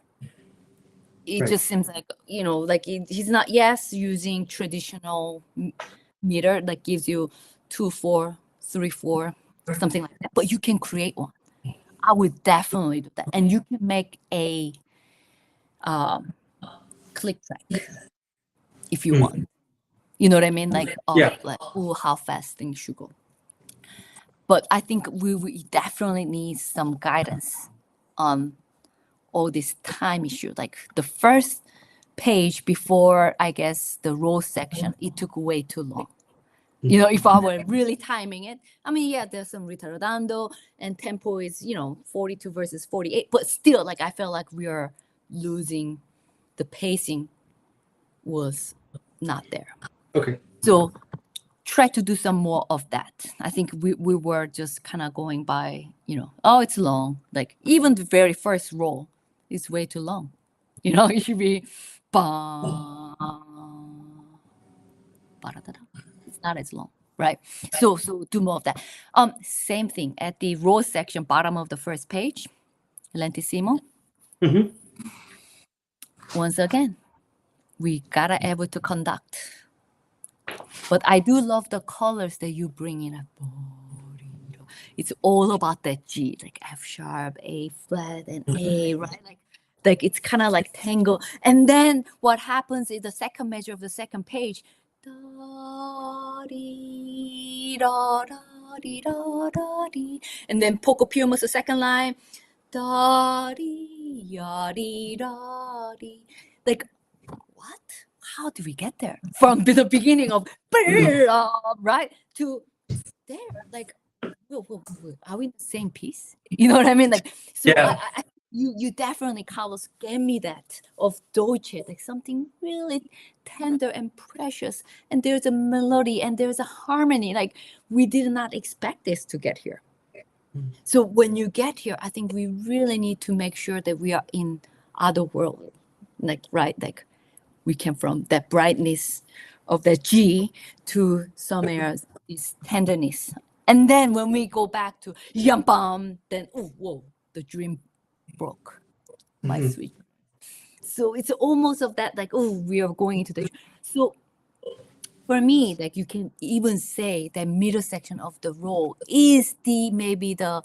It Right. just seems like, he's not using traditional meter that gives you 2/4, 3/4, something like that. But you can create one. I would definitely do that. And you can make a click track if you want. You know what I mean? Like, how fast things should go. But I think we definitely need some guidance on all this time issue. Like the first page before, I guess, the row section, it took way too long. If I were really timing it, I mean, there's some retardando and tempo is, 42 versus 48, but still, like, I felt like we are losing the pacing was not there. Okay. So try to do some more of that. I think we were just kind of going by, it's long. Like even the very first row is way too long. It should be it's not as long, right? So do more of that. Same thing at the row section, bottom of the first page, lentissimo. Once again, we gotta able to conduct. But I do love the colors that you bring in. It's all about that G, like F sharp, A flat, and A, right? Like it's kind of like tango. And then what happens is the second measure of the second page, and then poco piumas the second line, like what? how did we get there from the beginning of right to there? Like, whoa, are we in the same piece? You know what I mean? Like, so Yeah. you definitely, Carlos, gave me that of Dolce, like something really tender and precious, and there's a melody and there's a harmony. Like, we did not expect this to get here. So when you get here, I think we really need to make sure that we are in other world, like, right? Like, we came from that brightness of that G to some areas is tenderness. And then when we go back to yum bam, then oh whoa, the dream broke. My sweet. So it's almost of that, like, oh, we are going into the. So for me, like, you can even say that middle section of the roll is maybe the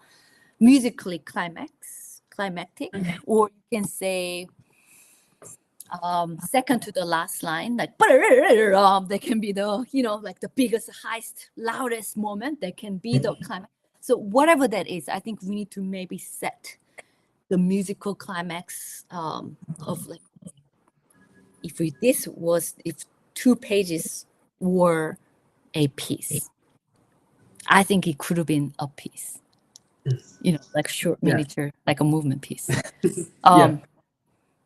musically climactic, or you can say second to the last line, like they can be the, like the biggest, highest, loudest moment that can be the climax. So whatever that is, I think we need to maybe set the musical climax of, like, if 2 pages were a piece, I think it could have been a piece, like a short miniature, like a movement piece.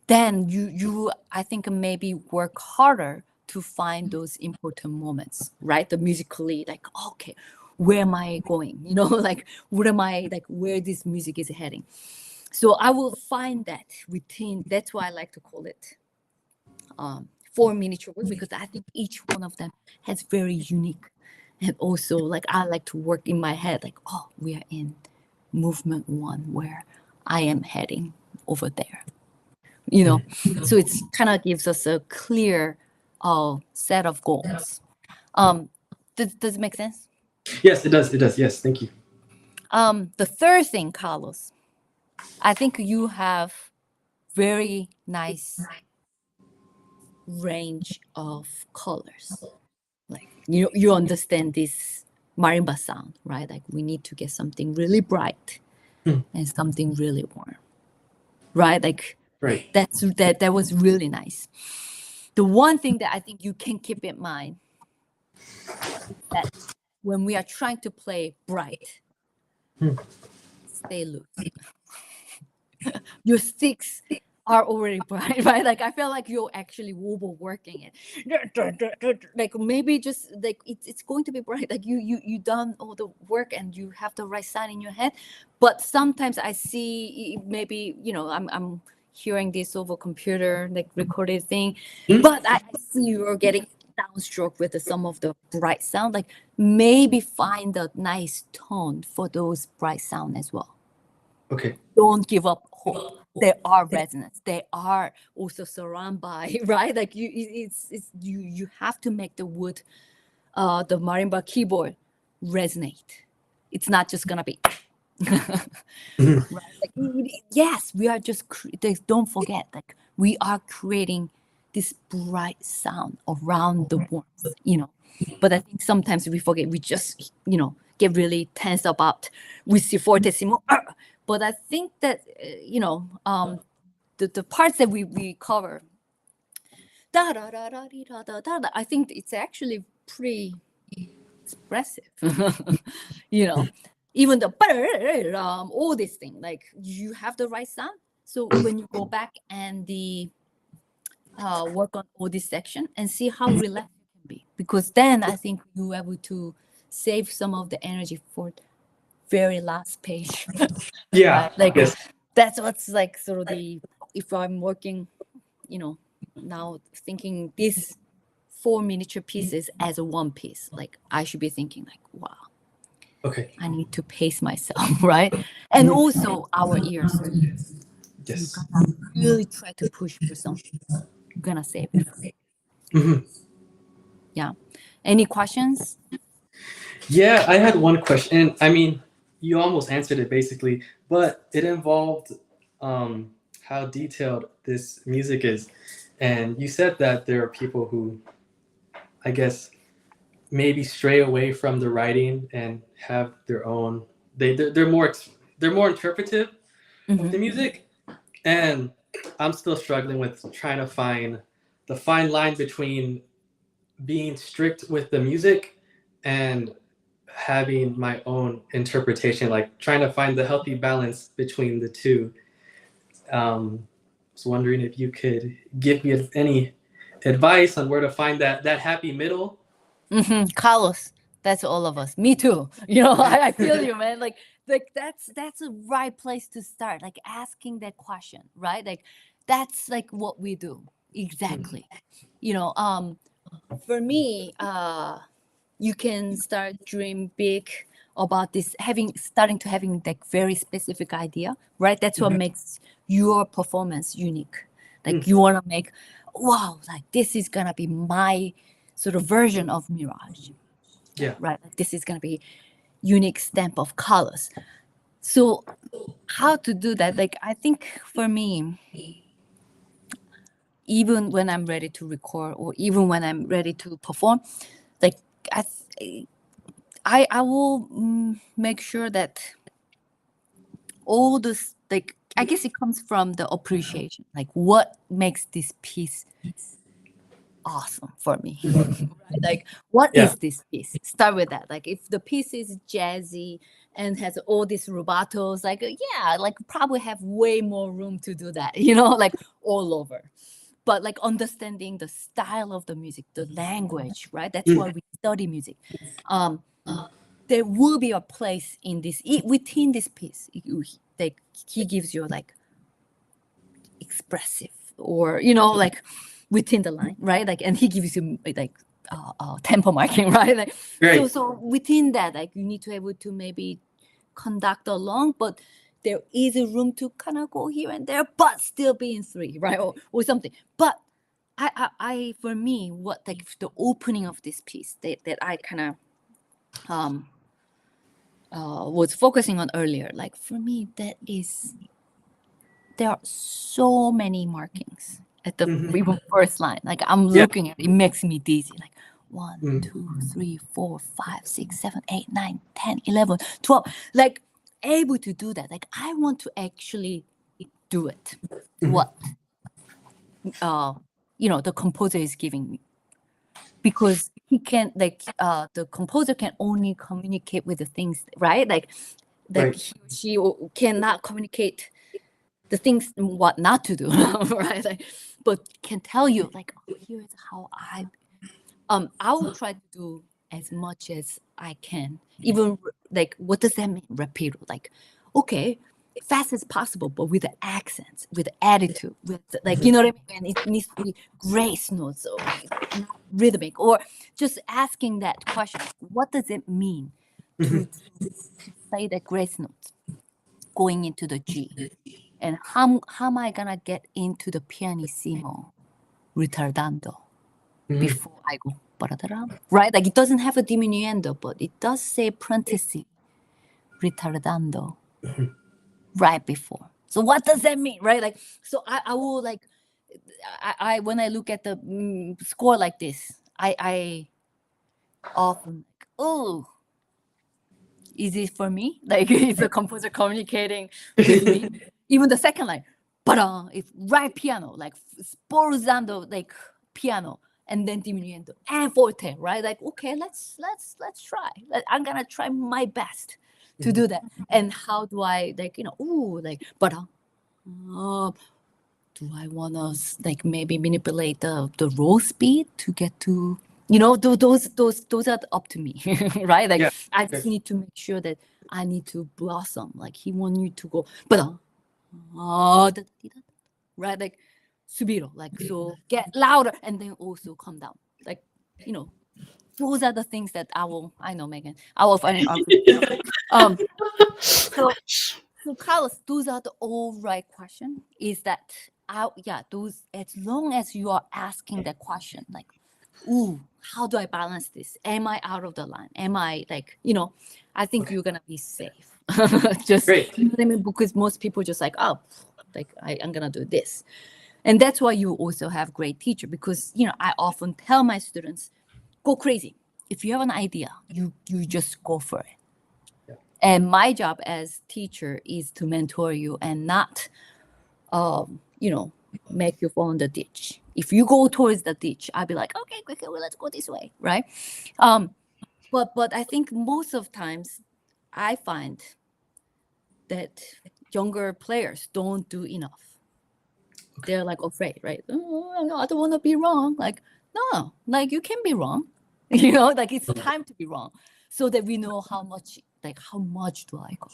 Then you I think maybe work harder to find those important moments, right? The musically, like, okay, where am I going? Like, what am I, like, where this music is heading. So I will find that within, that's why I like to call it 4 miniature work, because I think each one of them has very unique. And also, like, I like to work in my head, like, oh, we are in movement 1 where I am heading over there. So it's kind of gives us a clear set of goals. Does it make sense? Yes, it does. Yes, thank you. The third thing, Carlos, I think you have very nice range of colors. Like, you understand this marimba sound, right? Like, we need to get something really bright and something really warm, right? Like, right. That was really nice. The one thing that I think you can keep in mind, that when we are trying to play bright, stay loose. Your sticks are already bright, right? Like, I feel like you're actually overworking it. Like, maybe just like it's going to be bright. Like, you done all the work and you have the right sound in your head. But sometimes I see, maybe, I'm hearing this over computer, like, recorded thing, but I see you're getting downstroke with some of the bright sound. Like, maybe find a nice tone for those bright sound as well. Okay. Don't give up hope. There are resonance. They are also surrounded by, right? Like, you have to make the wood, the marimba keyboard resonate. It's not just gonna be. Right? Like, yes, we are just. Don't forget, like, we are creating this bright sound around the warmth. But I think sometimes we forget. We just, get really tense about with the fortissimo. But I think that, the parts that we cover, I think it's actually pretty expressive. Even the all these things, like, you have the right sound. So when you go back and work on all this section and see how relaxed you can be, because then I think you're able to save some of the energy for very last page. Yeah. Right? Like, yes. That's what's, like, sort of if I'm working, now thinking these 4 miniature pieces as a one piece, like, I should be thinking, like, wow, Okay. I need to pace myself, right? And also our ears too. Yes. Really try to push for something. You're gonna save it. Yeah. Any questions? Yeah, I had one question, and I mean, you almost answered it basically, but it involved how detailed this music is, and you said that there are people who, I guess, maybe stray away from the writing and have their own. They're more interpretive of the music, and I'm still struggling with trying to find the fine line between being strict with the music and having my own interpretation, like trying to find the healthy balance between the two. I was wondering if you could give me any advice on where to find that happy middle. Carlos, that's all of us. Me too. You know, I feel you, man. Like that's a right place to start. Like asking that question, right? Like that's like what we do exactly. You know, for me, you can start dream big about this, starting to having like very specific idea, right? That's what makes your performance unique. Like you want to make, wow, like this is gonna be my sort of version of Mirage. Yeah. Right. Like this is gonna be unique stamp of colors. So how to do that? Like I think for me, even when I'm ready to record or even when I'm ready to perform, like I will make sure that all this, like I guess it comes from the appreciation, like what makes this piece awesome for me. Right? Like what is this piece? Start with that. Like if the piece is jazzy and has all these rubatos, like yeah, like probably have way more room to do that, you know, like all over. But like understanding the style of the music, the language, right? That's why we study music. There will be a place in this within this piece. Like he gives you like expressive, or you know, like within the line, right? Like, and he gives you like tempo marking, right? Like, so within that, like you need to be able to maybe conduct along, but there is a room to kind of go here and there, but still be in three, right? Or something. But I for me, what like the opening of this piece that I kind of was focusing on earlier, like for me, there are so many markings at the even first line. Like I'm looking at it, makes me dizzy. Like 1, 2, 3, 4, 5, 6, 7, 8, 9, 10, 11, 12. Like able to do that. Like I want to actually do it. What you know, the composer is giving me. Because he can, like, the composer can only communicate with the things, right? Like she cannot communicate the things what not to do, right? Like, but can tell you like, oh, here's how I will try to do as much as I can. Even like, what does that mean? Rapido, like, okay, fast as possible, but with the accents, with the attitude, with the, like, you know what I mean? And it needs to be grace notes or not rhythmic, or just asking that question: what does it mean to say the grace notes going into the G? And how am I gonna get into the pianissimo ritardando before I go right? Like it doesn't have a diminuendo, but it does say parenthesis ritardando right before. So what does that mean, right? Like, so I will like, I when I look at the score like this, I often like, oh, is it for me? Like, is the composer communicating with me? Even the second line, but it's right piano, like sporzando, like piano, and then diminuendo and forte, right? Like, okay, let's try. I'm gonna try my best to do that. And how do I, like, you know, ooh, like, but do I wanna like maybe manipulate the roll speed to get to, you know, those are up to me, right? Like I just need to make sure that I need to blossom. Like he want you to go, but right, like subiro, like so get louder and then also come down. Like, you know, those are the things that I know, Megan, I will find out. So Carlos, those are the all right question. Is that those, as long as you are asking that question, like, ooh, how do I balance this? Am I out of the line? Am I like, you know, I think you're gonna be safe. Just you know what I mean? Because most people just like, oh, like I'm gonna do this. And that's why you also have great teacher, because you know, I often tell my students, go crazy. If you have an idea, you just go for it. And my job as teacher is to mentor you and not, you know, make you fall in the ditch. If you go towards the ditch, I'd be like, okay, well, let's go this way, right? But I think most of times I find that younger players don't do enough. They're like afraid, right? Oh, no, I don't want to be wrong. Like, no, like you can be wrong. Like it's time to be wrong, so that we know how much do I go?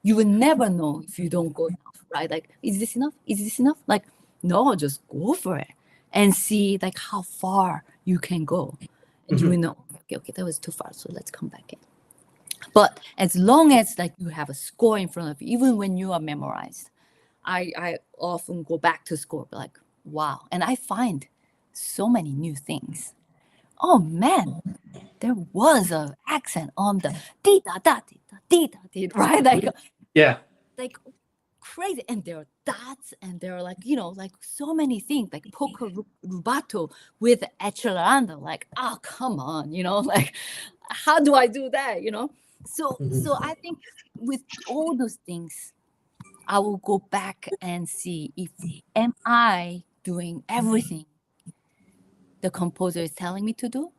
You will never know if you don't go enough, right? Like, is this enough? Is this enough? Like, no, just go for it and see like how far you can go, and you will know. Okay, that was too far, so let's come back in. But as long as like you have a score in front of you, even when you are memorized, I often go back to score, like, wow. And I find so many new things. Oh man, there was an accent on the di da da di da di da di, right? Like crazy. And there are dots, and there are like like so many things, like poco rubato with accelerando. Like, oh come on, like how do I do that? So I think with all those things, I will go back and see if am I doing everything the composer is telling me to do.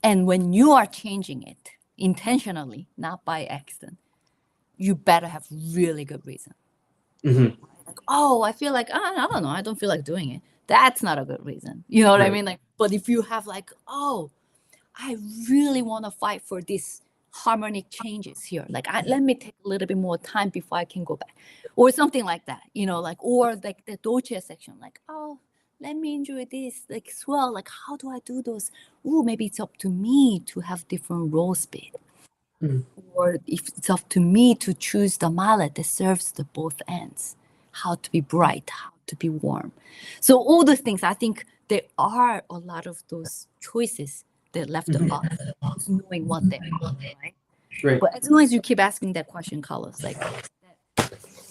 And when you are changing it intentionally, not by accident, you better have really good reason. Like, oh, I feel like, I don't know, I don't feel like doing it. That's not a good reason. You know what I mean? Like, but if you have like, oh, I really want to fight for this harmonic changes here. Like, let me take a little bit more time before I can go back, or something like that. Or like the dolce section. Like, oh, let me enjoy this like swell. Like, how do I do those? Oh, maybe it's up to me to have different roll speed, or if it's up to me to choose the mallet that serves the both ends. How to be bright, how to be warm. So all those things, I think there are a lot of those choices that left us knowing what they are, right? Right. But as long as you keep asking that question, Carlos, like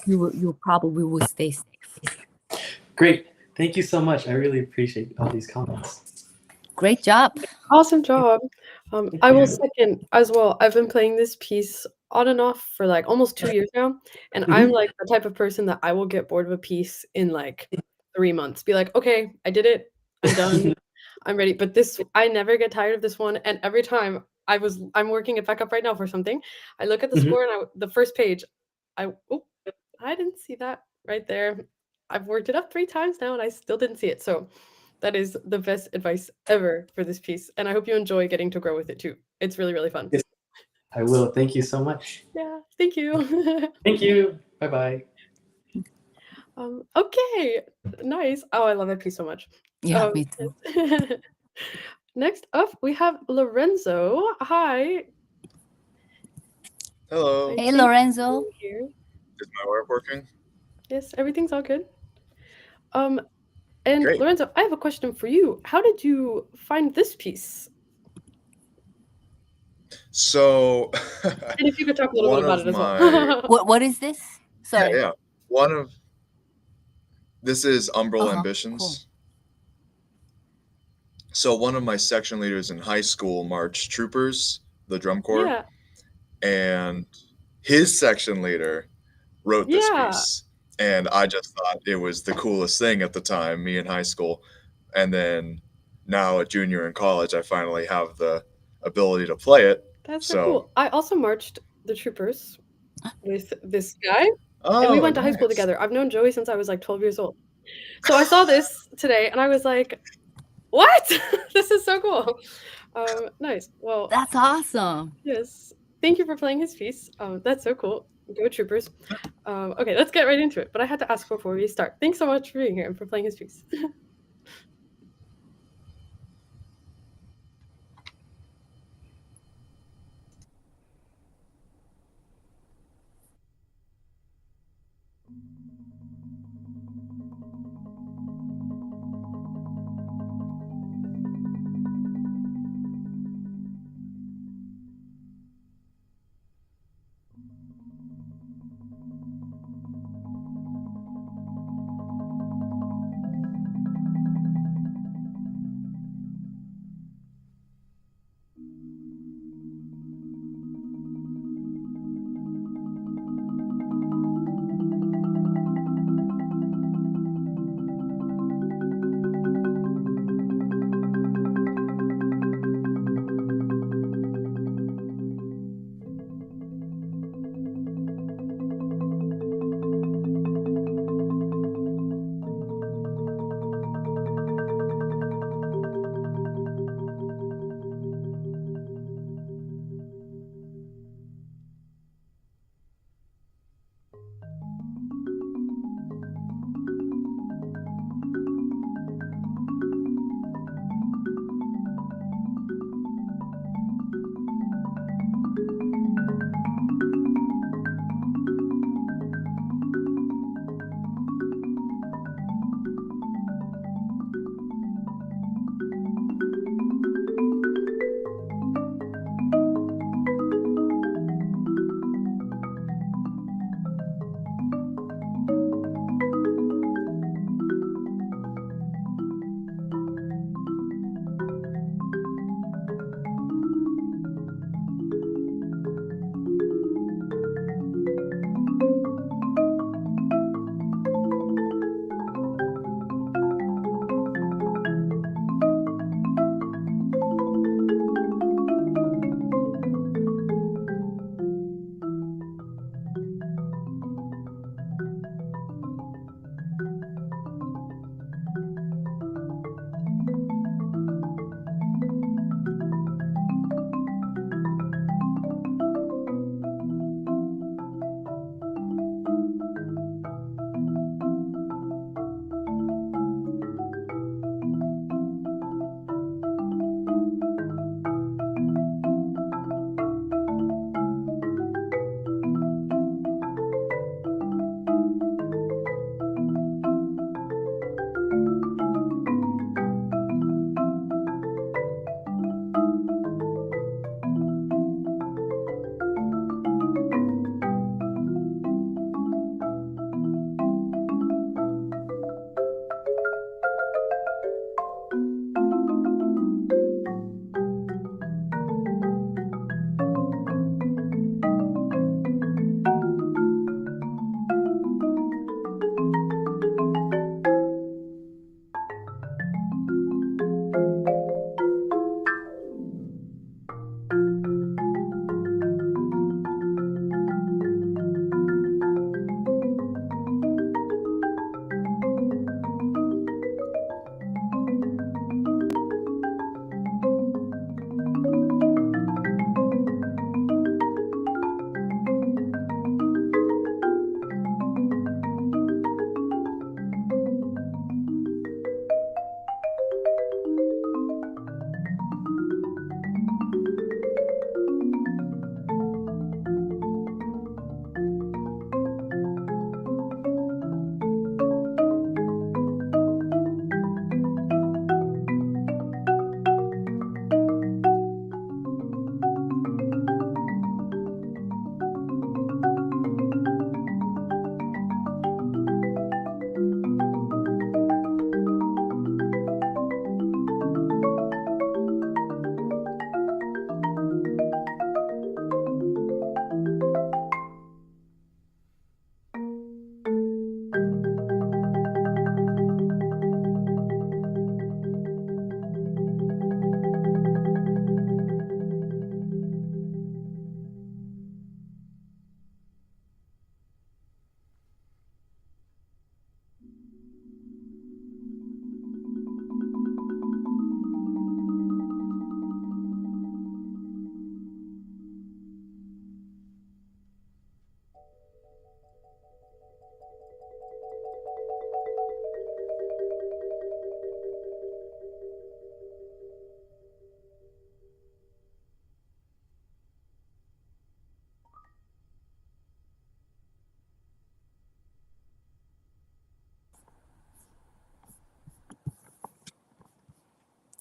you probably will stay safe. Great. Thank you so much. I really appreciate all these comments. Great job. Awesome job. I will second as well. I've been playing this piece on and off for like almost 2 years now, and I'm like the type of person that I will get bored of a piece in like 3 months. Be like, okay, I did it. I'm done. I'm ready. But I never get tired of this one. And every time I'm working it back up right now for something. I look at the score and the first page, I didn't see that right there. I've worked it up 3 times now and I still didn't see it. So that is the best advice ever for this piece. And I hope you enjoy getting to grow with it too. It's really, really fun. Yes, I will. Thank you so much. Yeah, thank you. Thank you. Bye-bye. Okay, nice. Oh, I love that piece so much. Yeah, me too. Next up, we have Lorenzo. Hi. Hello. Hey, Lorenzo. Here. Is my work working? Yes, everything's all good. And Great. Lorenzo, I have a question for you. How did you find this piece? So, And if you could talk a little one bit about of it as my well. What is this? Sorry. yeah, this is Umbral Ambitions. Cool. So one of my section leaders in high school marched troopers, the drum corps, Yeah. and his section leader wrote this piece, and I just thought it was the coolest thing at the time, me in high school, and then now a junior in college, I finally have the ability to play it. That's so cool. I also marched the troopers with this guy, and we went to high school together. I've known Joey since I was like 12 years old. So I saw this today, and I was like, what? This is so cool. Nice. Well, That's awesome. yes. Thank you for playing his piece. That's so cool. Go troopers. Okay, let's get right into it. But I had to ask before we start. Thanks so much for being here and for playing his piece.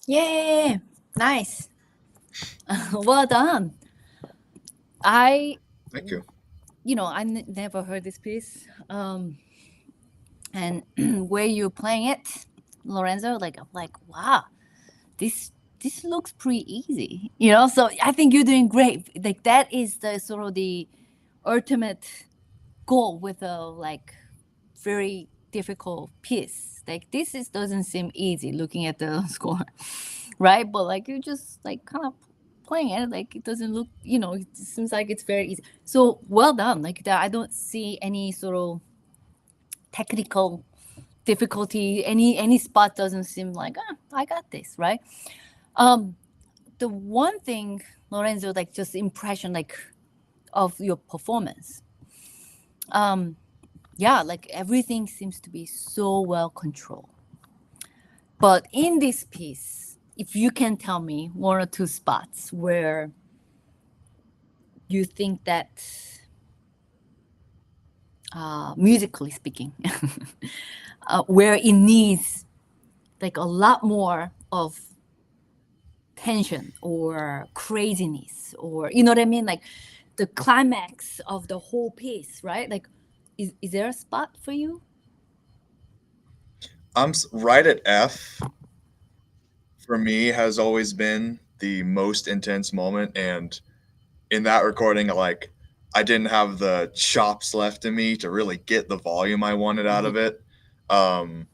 Yay! Nice. Well done. I Thank you. I never heard this piece. And where you playing it, Lorenzo, like I'm like, wow, this looks pretty easy. So I think you're doing great. Like that is the sort of the ultimate goal with a like very difficult piece. Like this doesn't seem easy looking at the score, right? But like you just like kind of playing it, like it doesn't look, it seems like it's very easy. So well done. Like that, I don't see any sort of technical difficulty. Any spot doesn't seem like I got this, right? The one thing, Lorenzo, like just impression like of your performance. Yeah, like everything seems to be so well controlled. But in this piece, if you can tell me one or two spots where you think that, musically speaking, where it needs like a lot more of tension or craziness, or you know what I mean, like the climax of the whole piece, right? Like, is there a spot for you? I'm right at F. For me, has always been the most intense moment, and in that recording, like I didn't have the chops left in me to really get the volume I wanted out of it. That's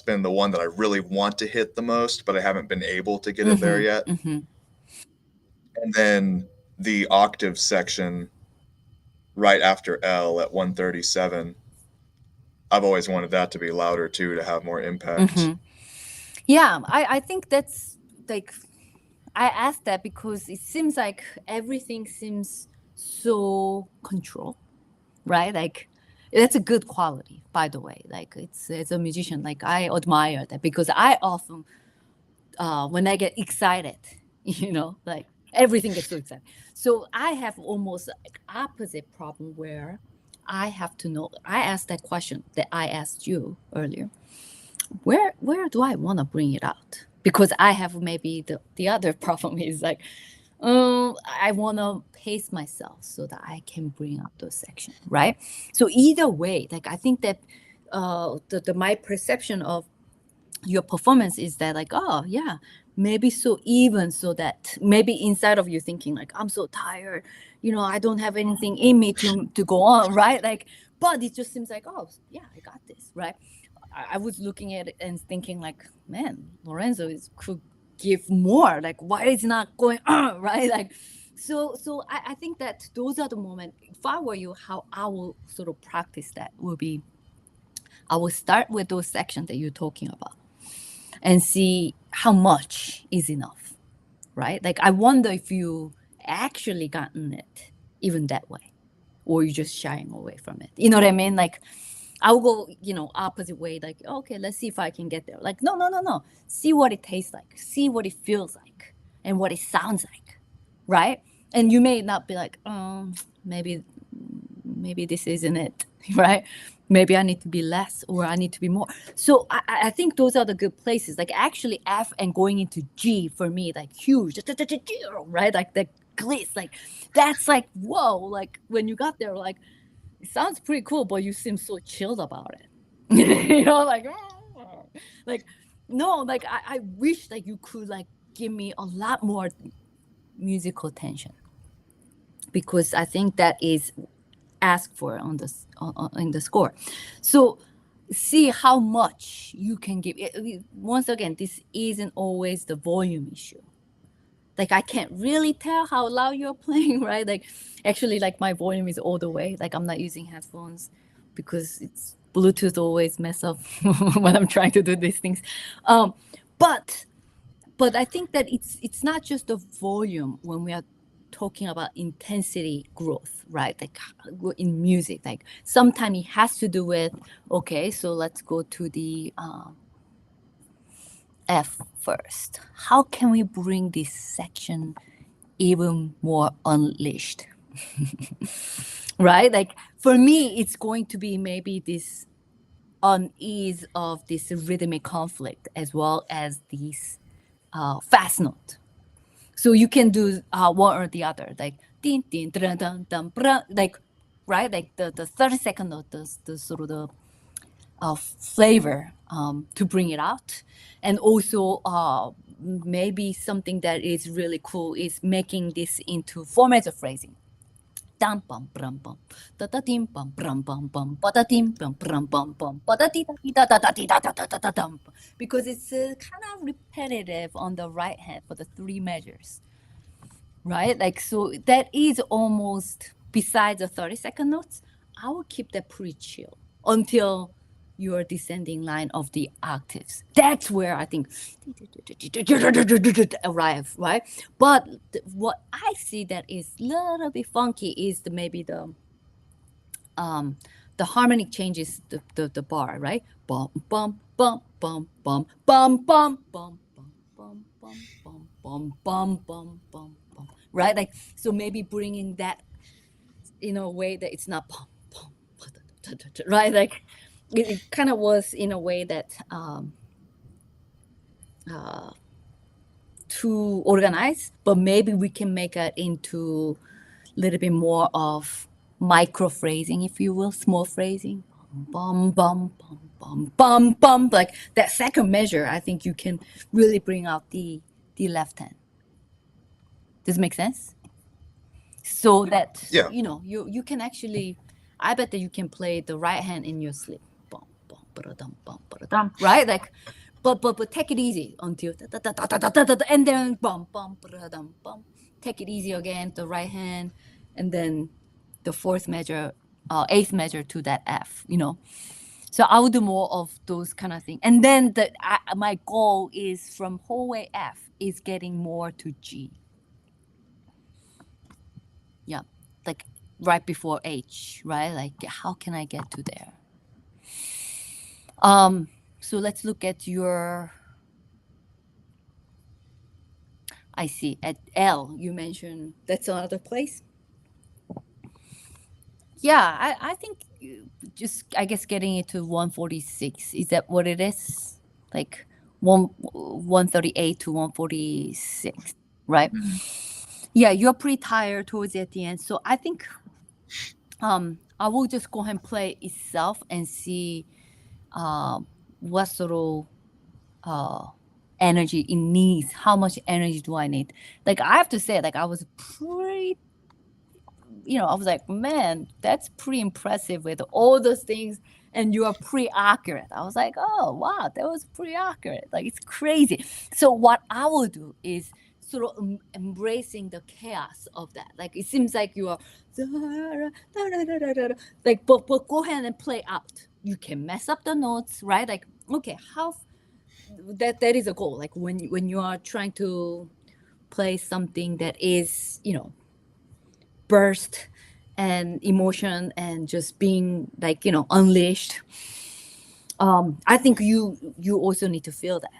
been the one that I really want to hit the most, but I haven't been able to get it there yet. And then the octave section right after L at 137, I've always wanted that to be louder too, to have more impact. Yeah, I think that's like, I asked that because it seems like everything seems so controlled, right? Like that's a good quality, by the way. Like it's as a musician, like I admire that, because I often, when I get excited, like everything gets so excited. So I have almost like opposite problem where I have to know. I asked that question that I asked you earlier. Where do I want to bring it out? Because I have maybe the other problem is like, I want to pace myself so that I can bring up those sections, right? So either way, like I think that my perception of your performance is that like, oh yeah, maybe so even, so that maybe inside of you thinking like, I'm so tired, I don't have anything in me to go on, right? Like, but it just seems like, oh yeah, I got this, right? I was looking at it and thinking like, man, Lorenzo could give more. Like, why is it not going on, right? Like, so I think that those are the moments. If I were you, how I will sort of practice that will be, I will start with those sections that you're talking about and see how much is enough, right? Like, I wonder if you actually gotten it even that way, or you're just shying away from it. You know what I mean? Like, I'll go, opposite way. Like, okay, let's see if I can get there. Like, no. See what it tastes like. See what it feels like, and what it sounds like, right? And you may not be like, maybe this isn't it, right? Maybe I need to be less, or I need to be more. So I think those are the good places. Like actually F and going into G for me, like huge, right? Like the glitz, like that's like, whoa, like when you got there, like, it sounds pretty cool, but you seem so chilled about it. Like no, like I wish that you could like give me a lot more musical tension, because I think that is asked for on this in the score. So see how much you can give. Once again, this isn't always the volume issue. Like I can't really tell how loud you're playing, right? Like actually, like my volume is all the way. Like I'm not using headphones because it's Bluetooth always mess up when I'm trying to do these things. But I think that it's not just the volume when we are talking about intensity growth, right? Like in music, like sometimes it has to do with, okay, so let's go to the F first. How can we bring this section even more unleashed? Right? Like for me, it's going to be maybe this unease of this rhythmic conflict as well as these fast note. So you can do one or the other, like din din dun dun dun bra, like right, like the 30-second note, the sort of the flavor to bring it out, and also maybe something that is really cool is making this into 4 measure phrasing. Dum bum brum bum, da da dim bum brum bum bum, ba da dim bum brum bum bum, ba da di da da da di da da da da da dum, because it's kind of repetitive on the right hand for the 3 measures, right? Like, so that is almost, besides the 30-second notes, I will keep that pretty chill until your descending line of the octaves. That's where I think arrive, right? But what I see that is a little bit funky is maybe the harmonic changes the bar, right? Bum bum bum bum bum bum bum bum bum bum bum bum bum bum bum bum, right? Like, so maybe bringing that in a way that it's not bum bum, right? Like it kind of was in a way that too organized, but maybe we can make it into a little bit more of micro phrasing, if you will, small phrasing. Bum bum bum bum bum bum. Like that second measure, I think you can really bring out the left hand. Does it make sense? So that you know, you can actually, I bet that you can play the right hand in your sleep. Bum bum ba-da-dum, bum ba-da-dum, right? Like, but take it easy until and then bum bum ba-da-dum, bum. Take it easy again, the right hand, and then the fourth measure, eighth measure to that F, you know. So I will do more of those kind of things. And then my goal is from whole way F is getting more to G. Yeah, like right before H, right? Like how can I get to there? So let's look at your, I see, at L, you mentioned that's another place. Yeah, I think just, I guess, getting it to 146. Is that what it is? Like 138 to 146, right? Mm-hmm. Yeah, you're pretty tired towards at the end. So I think I will just go ahead and play itself and see what sort of energy it needs. How much energy do I need? Like, I have to say, like, I was pretty, you know, I was like, man, that's pretty impressive with all those things. And you are pretty accurate. I was like, oh, wow, that was pretty accurate. Like, it's crazy. So what I will do is sort of embracing the chaos of that. Like, it seems like you are like, but go ahead and play out. You can mess up the notes, right? Like, okay, how that is a goal. Like when you are trying to play something that is, you know, burst and emotion and just being like, you know, unleashed. I think you also need to feel that,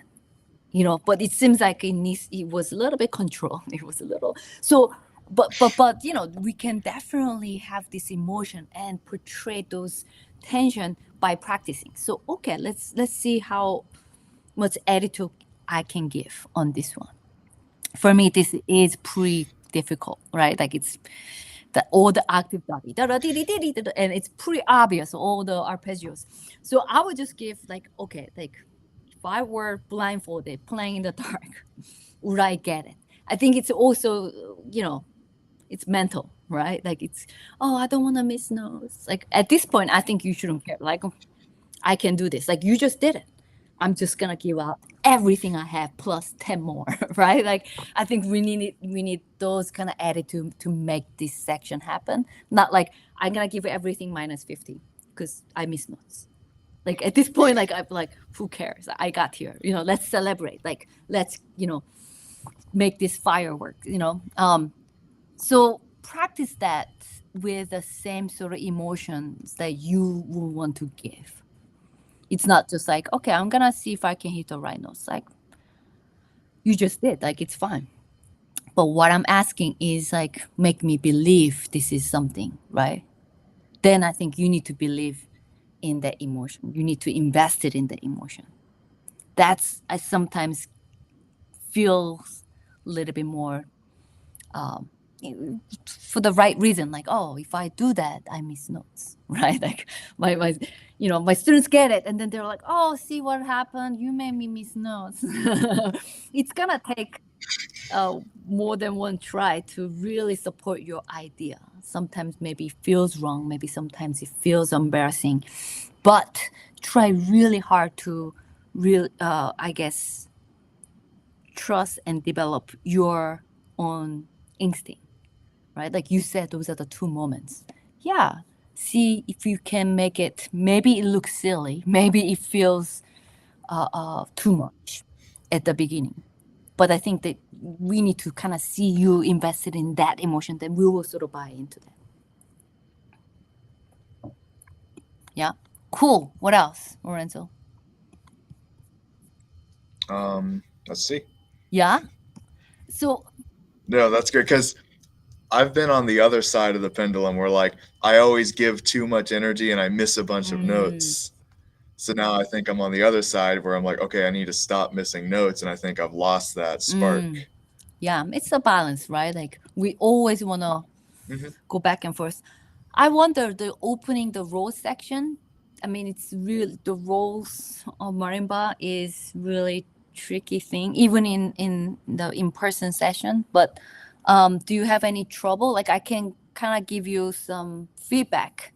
you know, but it seems like it was a little bit controlled. It was a little, so, but, you know, we can definitely have this emotion and portray those tension by practicing. So, okay, let's see how much attitude I can give on this one. For me, this is pretty difficult, right? Like it's all the octave and it's pretty obvious, all the arpeggios. So I would just give like, okay, like if I were blindfolded playing in the dark, would I get it? I think it's also, you know, it's mental, right? Like it's, oh, I don't want to miss notes. Like at this point, I think you shouldn't care. Like I can do this. Like you just did it. I'm just gonna give out everything I have plus 10 more, right? Like I think we need those kind of attitude to make this section happen. Not like I'm gonna give everything minus 50 because I miss notes. Like at this point, like I'm like, who cares? I got here. You know, let's celebrate. Like let's, you know, make this fireworks. You know, so practice that with the same sort of emotions that you will want to give. It's not just like, okay, I'm gonna see if I can hit the right notes. Like you just did, like it's fine. But what I'm asking is like, make me believe this is something, right? Then I think you need to believe in the emotion. You need to invest it in the emotion. That's, I sometimes feel a little bit more for the right reason, like, oh, if I do that, I miss notes, right? Like my students get it, and then they're like, oh, see what happened? You made me miss notes. It's gonna take more than one try to really support your idea. Sometimes maybe it feels wrong, maybe sometimes it feels embarrassing, but try really hard to I guess, trust and develop your own instinct, right? Like you said, those are the two moments. Yeah, see if you can make it. Maybe it looks silly, maybe it feels too much at the beginning, but I think that we need to kind of see you invested in that emotion, then we will sort of buy into that. Yeah, cool. What else, Lorenzo? Let's see. Yeah, so No, that's good because I've been on the other side of the pendulum where like I always give too much energy and I miss a bunch of notes. So now I think I'm on the other side where I'm like, okay, I need to stop missing notes, and I think I've lost that spark. Yeah, it's a balance, right? Like we always want to go back and forth. I wonder the opening the roll section. I mean, it's really the rolls of marimba is really tricky thing, even in the in-person session. But do you have any trouble? Like I can kind of give you some feedback,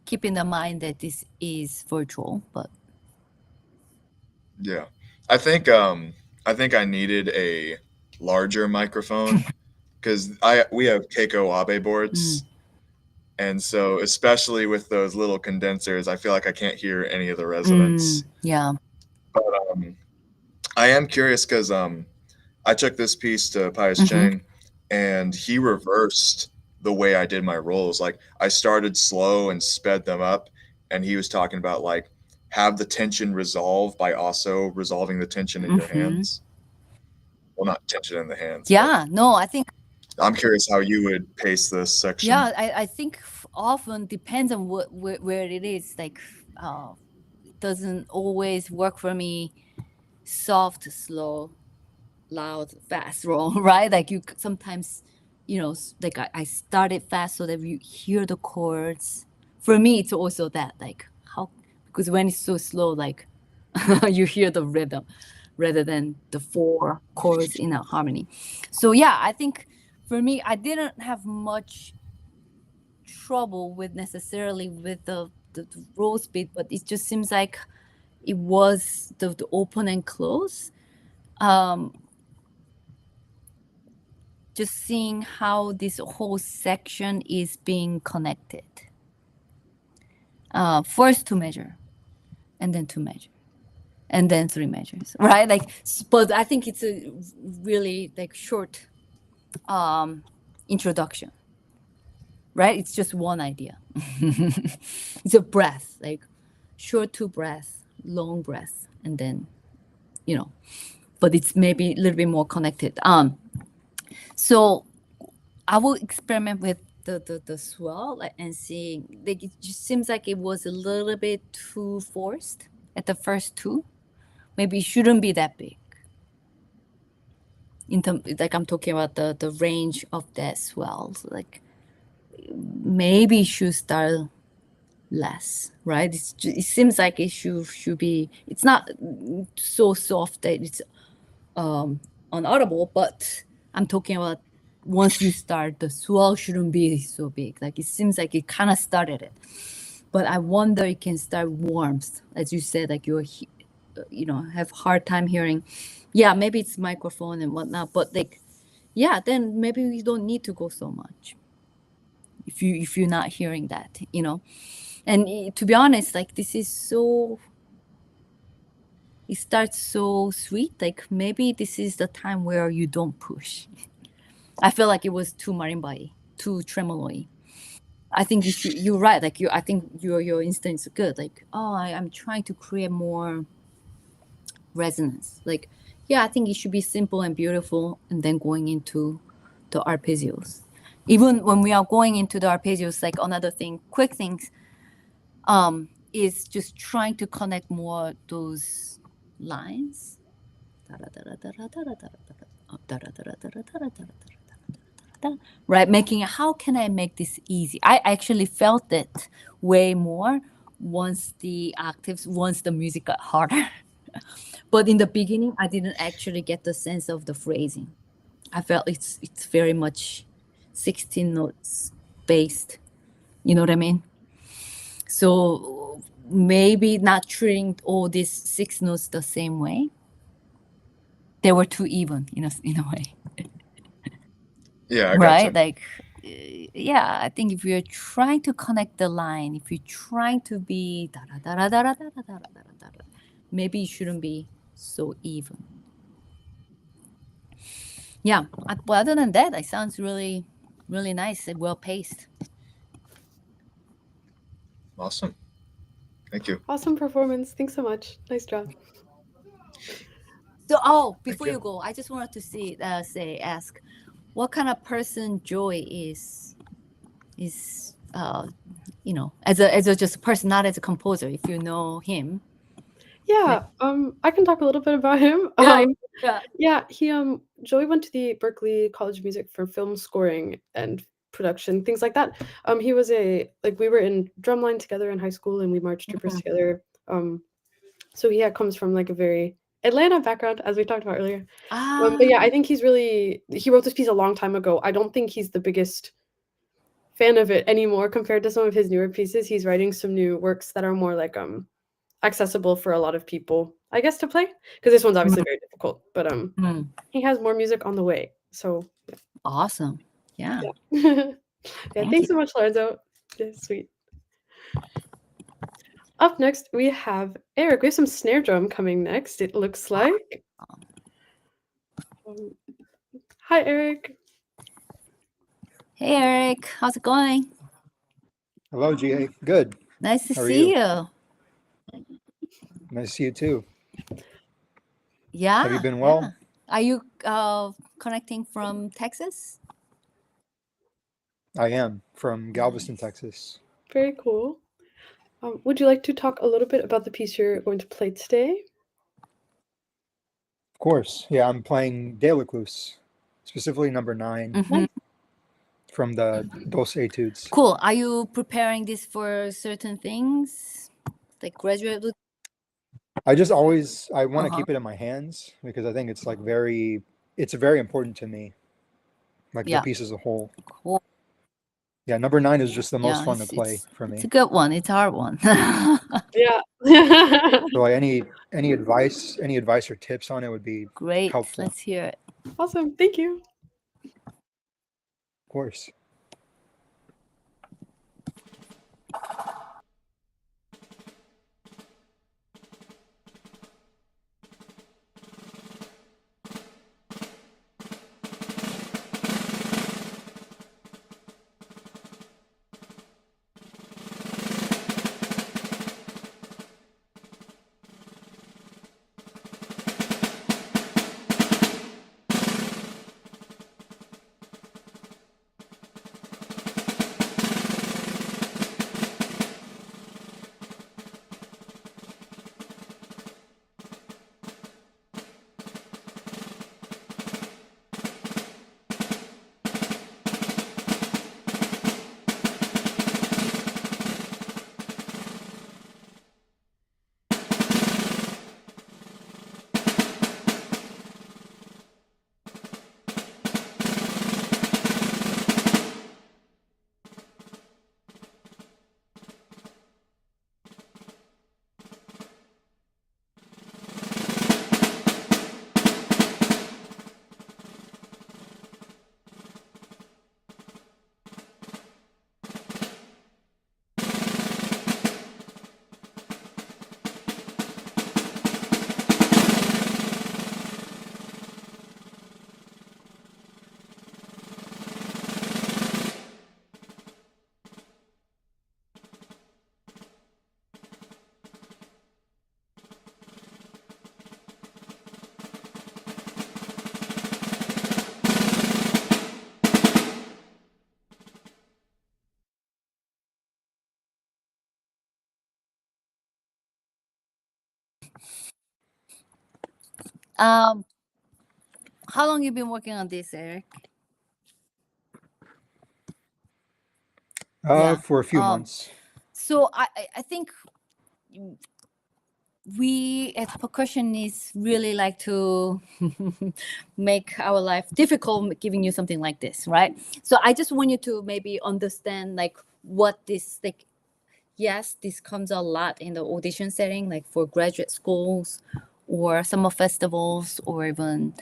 keeping in mind that this is virtual. But Yeah, I think I needed a larger microphone because we have Keiko Abe boards. And so, especially with those little condensers, I feel like I can't hear any of the resonance. Yeah. But I am curious because I took this piece to Pius Chang, and he reversed the way I did my rolls. Like I started slow and sped them up, and he was talking about like have the tension resolve by also resolving the tension in your hands. Well, not tension in the hands. Yeah. No, I think. I'm curious how you would pace this section. Yeah, I think often depends on where it is. Like, it doesn't always work for me. Soft, slow, loud, fast roll, right? Like you sometimes, like I started fast so that you hear the chords. For me, it's also that like because when it's so slow, like you hear the rhythm rather than the four chords in a harmony. So yeah, I think. For me, I didn't have much trouble with necessarily with the roll speed, but it just seems like it was the open and close. Just seeing how this whole section is being connected. First 2 measure, and then 2 measure, and then 3 measures, right? Like, but I think it's a really like short introduction, right? It's just one idea. It's a breath, like short 2 breaths, long breath, and then, but it's maybe a little bit more connected. So I will experiment with the swell and seeing, like, it just seems like it was a little bit too forced at the first 2. Maybe it shouldn't be that big. In terms, like I'm talking about the range of that swell, so like maybe it should start less, right? It seems like it should be. It's not so soft that it's unaudible, but I'm talking about once you start, the swell shouldn't be so big. Like it seems like it kind of started it, but I wonder it can start warmth, as you said, like you're, have hard time hearing. Yeah, maybe it's microphone and whatnot, but like, yeah, then maybe we don't need to go so much. If you're not hearing that, and to be honest, like this is so. It starts so sweet. Like maybe this is the time where you don't push. I feel like it was too marimba-y, too tremolo-y. I think you're right. Like I think your instinct is good. Like, I'm trying to create more resonance. Like, yeah, I think it should be simple and beautiful, and then going into the arpeggios. Even when we are going into the arpeggios, like another thing, quick things. is just trying to connect more those lines. Right, making how can I make this easy? I actually felt it way more once the octaves, once the music got harder. But in the beginning, I didn't actually get the sense of the phrasing. I felt it's very much 16 notes based. You know what I mean? So maybe not treating all these 6 notes the same way. They were too even, in a way. Yeah, I Right? gotcha. Like, yeah, I think if you're trying to connect the line, if you're trying to be maybe it shouldn't be so even. Yeah, but other than that, it sounds really, really nice and well paced. Awesome. Thank you. Awesome performance. Thanks so much. Nice job. So, before you. you go, I just wanted to ask, what kind of person Joy is, as a just a person, not as a composer. If you know him. Yeah, I can talk a little bit about him. Yeah, he Joey went to the Berklee College of Music for film scoring and production, things like that. He was we were in drumline together in high school and we marched troopers together. So he comes from like a very Atlanta background, as we talked about earlier. But yeah, I think he wrote this piece a long time ago. I don't think he's the biggest fan of it anymore compared to some of his newer pieces. He's writing some new works that are more like accessible for a lot of people, I guess, to play, because this one's obviously very difficult, but he has more music on the way, so yeah. Awesome. Yeah. Yeah, Thank thanks you. so much, Lorenzo. Yeah, sweet. Up next we have Eric. We have some snare drum coming next, it looks like. Hi, Eric. Hey, Eric. How's it going? Hello, Ji Hye. Good. Nice to How are see you? you. Nice to see you too. Yeah. Have you been well? Yeah. Are you connecting from Texas? I am from Galveston, Texas. Very cool. Would you like to talk a little bit about the piece you're going to play today? Of course. Yeah, I'm playing De Recluse, specifically number 9 from the Dos Etudes. Cool. Are you preparing this for certain things, like graduate? I want to keep it in my hands because I think it's it's very important to me, like the piece as a whole. Cool. Yeah, number 9 is just the most fun to play for me. It's a good one. It's a hard one. Yeah. So like any advice or tips on it would be Great. helpful. Let's hear it. Awesome. Thank you. Of course. How long you been working on this, Eric? For a few months. So I think we as percussionists really like to make our life difficult giving you something like this, right? So I just want you to maybe understand like what this like. Yes, this comes a lot in the audition setting, like for graduate schools or summer festivals or even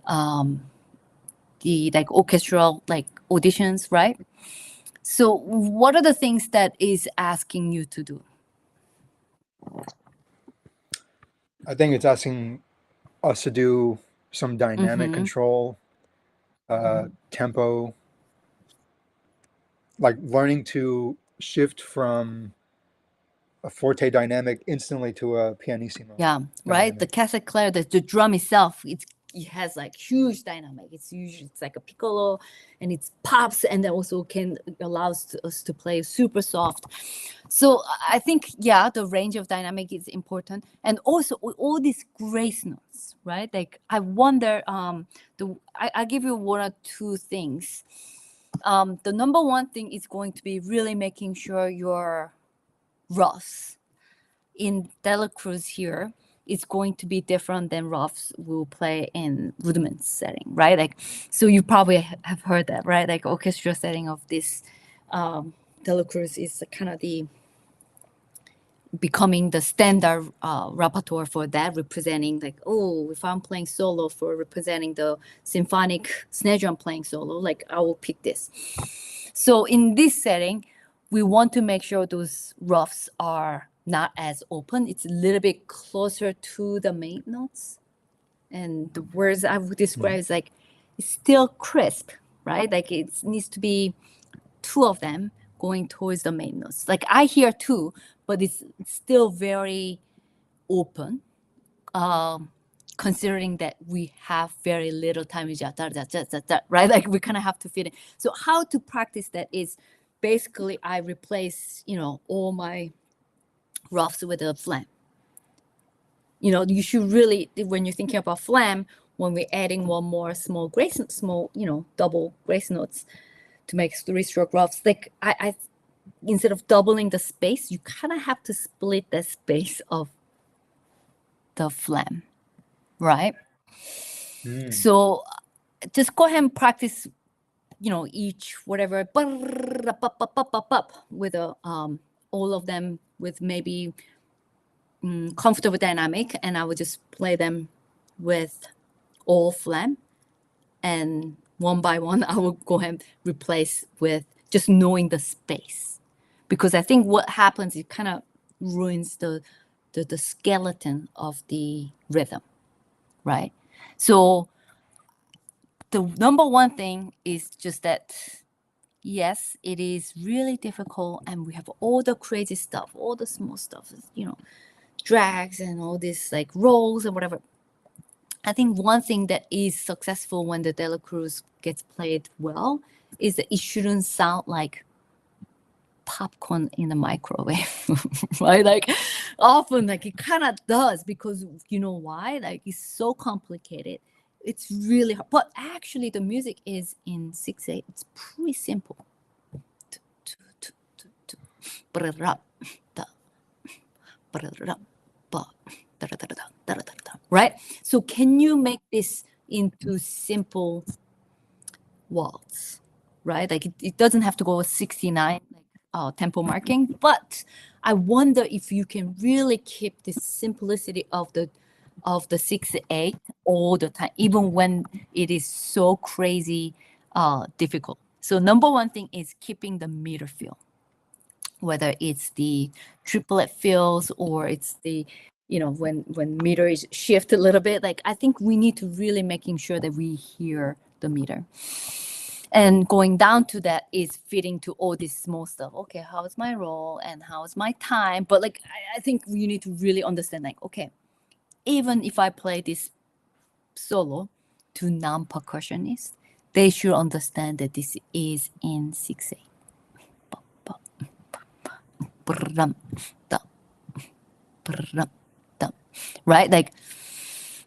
the like orchestral like auditions, right? So what are the things that is asking you to do? I think it's asking us to do some dynamic control, tempo, like learning to shift from a forte dynamic instantly to a pianissimo. Yeah, right. The cassette clair, the drum itself, it has like huge dynamic. It's like a piccolo, and it pops, and then also allows us to play super soft. So I think the range of dynamic is important, and also all these grace notes, right? Like I wonder, I give you one or two things. The number one thing is going to be really making sure your roughs in Dela Cruz here is going to be different than roughs will play in rudiments setting, right? Like, so you probably have heard that, right? Like orchestra setting of this Dela Cruz is kind of becoming the standard repertoire for that, representing like, oh, if I'm playing solo for representing the symphonic snare drum playing solo, like I will pick this. So in this setting, we want to make sure those roughs are not as open. It's a little bit closer to the main notes. And the words I would describe is like, it's still crisp, right? Like it needs to be two of them going towards the main notes. Like I hear two, but it's still very open, considering that we have very little time, right? Like we kind of have to fit it. So how to practice that is basically I replace, all my roughs with a flam. You should really, when you're thinking about flam, when we're adding one more small, double grace notes to make 3-stroke roughs, like I instead of doubling the space, you kind of have to split the space of the flam, right? So just go ahead and practice, each whatever with all of them with maybe comfortable dynamic, and I would just play them with all flam, and one by one I will go ahead and replace with just knowing the space, because I think what happens, it kind of ruins the skeleton of the rhythm, right? So the number one thing is just that, yes, it is really difficult, and we have all the crazy stuff, all the small stuff, drags and all this like rolls and whatever. I think one thing that is successful when the Dela Cruz gets played well is that it shouldn't sound like popcorn in the microwave, right? Like often like it kind of does, because you know why? Like it's so complicated. It's really hard. But actually the music is in 6/8. It's pretty simple. Right? So can you make this into simple waltz, right? Like it doesn't have to go 69 tempo marking, but I wonder if you can really keep the simplicity of the 6/8 all the time, even when it is so crazy difficult. So number one thing is keeping the meter feel, whether it's the triplet feels or it's the when meter is shift a little bit. Like I think we need to really making sure that we hear the meter. And going down to that is fitting to all this small stuff. Okay, how's my roll and how's my time? But like I think you need to really understand, like, okay, even if I play this solo to non-percussionists, they should understand that this is in 6/8. Right? Like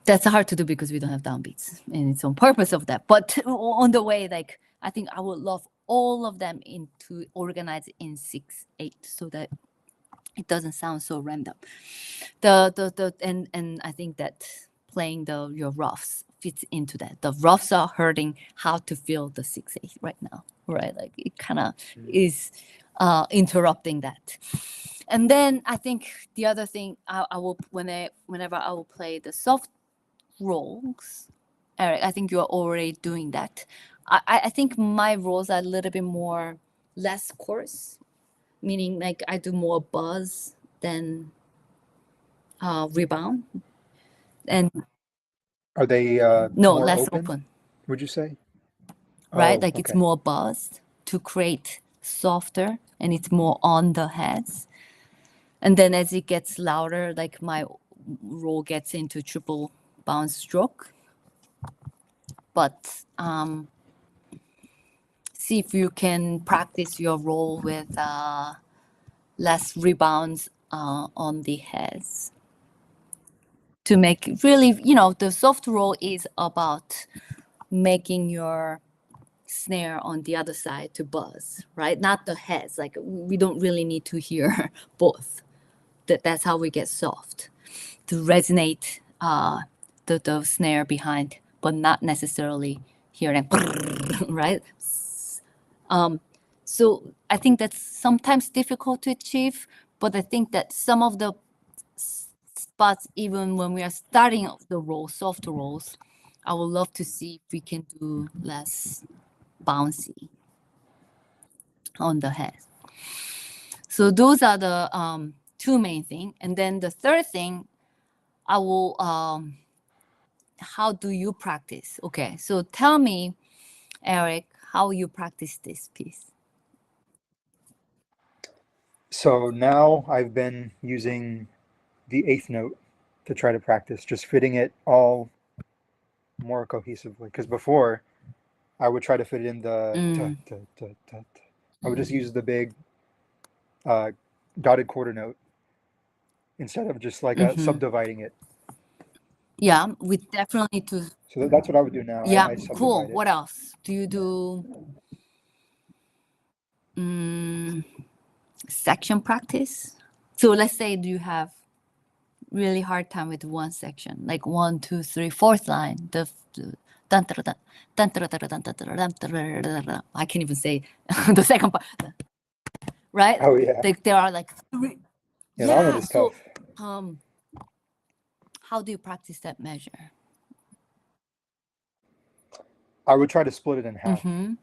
That's hard to do because we don't have downbeats, and it's on purpose of that. But on the way, like I think I would love all of them into organized in 6/8 so that it doesn't sound so random. And I think that playing your roughs fits into that. The roughs are hurting how to feel the 6/8 right now, right? Like it kind of is interrupting that. And then I think the other thing I will whenever I will play the soft rolls, Eric, I think you're already doing that. I think my rolls are a little bit more less coarse, meaning like I do more buzz than rebound. And are they no, more less open, open, would you say? right? Oh, Like it's okay. more buzzed to create softer, and it's more on the heads. And then as it gets louder, like my roll gets into triple bounce stroke. But see if you can practice your roll with less rebounds on the heads to make really, the soft roll is about making your snare on the other side to buzz, right? Not the heads. Like we don't really need to hear both. That's how we get soft, to resonate the snare behind, but not necessarily hearing, right? So I think that's sometimes difficult to achieve, but I think that some of the spots, even when we are starting the roll, soft rolls, I would love to see if we can do less bouncy on the head. So those are the two main things. And then the third thing, I will, how do you practice? Okay, so tell me, Eric, how you practice this piece. So now I've been using the eighth note to try to practice, just fitting it all more cohesively. Because before, I would try to fit it in the I would just use the big dotted quarter note instead of just like subdividing it. Yeah, we definitely need to. So that's what I would do now. Yeah, I subdivide cool. it. What else? Do you do section practice? So let's say you have really hard time with one section, like 1, 2, 3, fourth line. I can't even say the second part. Right? Oh yeah. There are like 3. Yeah, that one is so tough. how do you practice that measure? I would try to split it in half. Mm-hmm.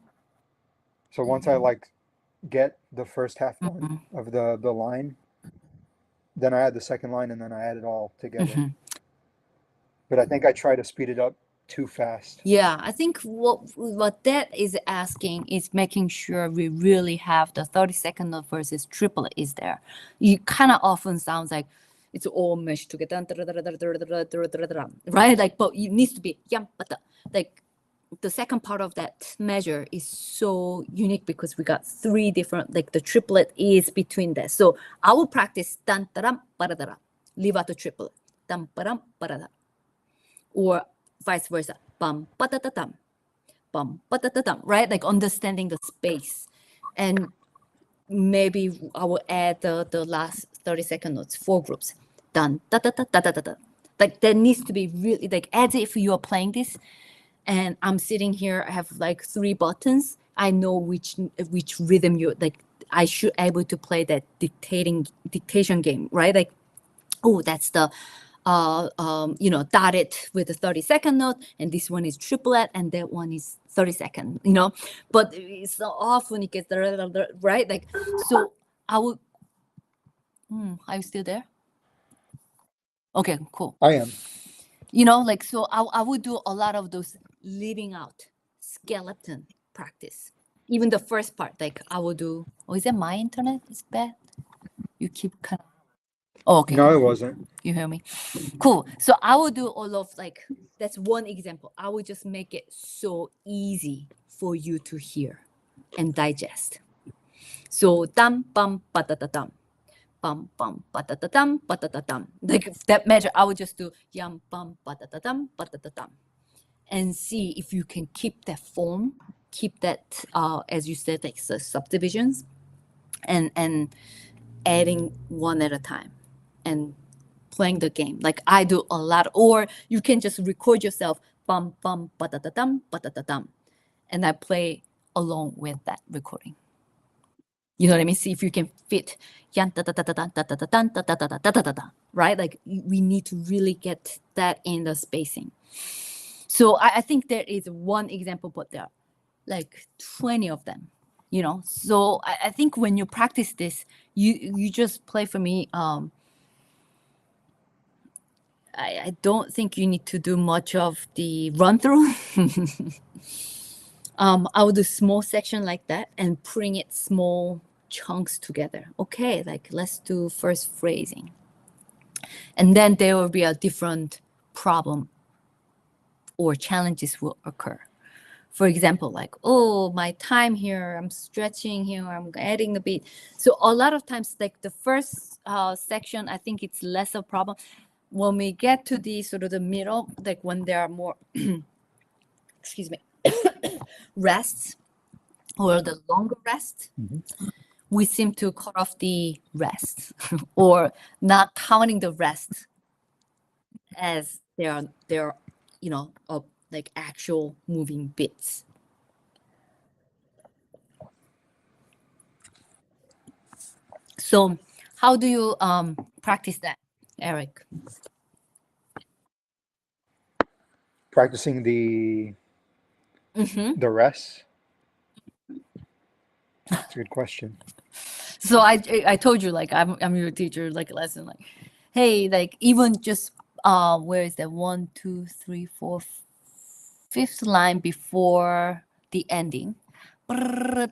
So once I like get the first half done of the line, then I add the second line, and then I add it all together. But I think I try to speed it up too fast. Yeah, I think what that is asking is making sure we really have the 32nd note versus triplet is there. You kind of often sounds like it's all meshed together, right? Like, but it needs to be like the second part of that measure is so unique because we got 3 different, like the triplet is between that. So I will practice dan taram paradara, leave out the triplet, tam param parada, or vice versa, bum patatatam, right? Like understanding the space, and maybe I will add the last 32nd notes, 4 groups, dun da da da da da da. Like there needs to be really like as if you are playing this. And I'm sitting here, I have like 3 buttons. I know which rhythm like I should able to play that dictation game, right? Like, oh, that's the dotted with the 32nd note, and this one is triplet, and that one is 32nd, But it's so often it gets right, like so. I would. Are you still there? Okay, cool. I am. Like so, I would do a lot of those leaving out skeleton practice. Even the first part, like I will do. Oh, is that my internet? It's bad. You keep kind of. Oh, okay. No, it wasn't. You hear me? Cool. So I will do all of like, that's one example. I will just make it so easy for you to hear and digest. So dam, bam, ba-da-da-dam. bum bum ba-da-da-dum ba-da-da-dum. Like that measure, I would just do yum bum ba-da-da-dum ba-da-da-dum, and see if you can keep that form, keep that as you said, like subdivisions, and adding one at a time and playing the game like I do a lot. Or you can just record yourself bum bum ba-da-da-dum ba-da-da-dum, and I play along with that recording. You know what I mean? See if you can fit yan da da da da da da da da da da da da da da da, right? Like we need to really get that in the spacing. So I think there is one example, but there are like 20 of them, you know. So I think when you practice this, you just play for me. I don't think you need to do much of the run through. I would do small section like that and bring it small chunks together. Okay, like let's do first phrasing. And then there will be a different problem or challenges will occur. For example, like, oh, my time here, I'm stretching here, I'm adding a beat. So a lot of times, like the first section, I think it's less a problem. When we get to the sort of the middle, like when there are more, excuse me, rests or the longer rest, we seem to cut off the rest or not counting the rest as they're you know, like actual moving bits. So how do you practice that, Eric? Practicing the rest. That's a good question. So I told you, like I'm your teacher, like a lesson, like, hey, like even just where is that 1, 2, 3, 4, fifth line before the ending, right?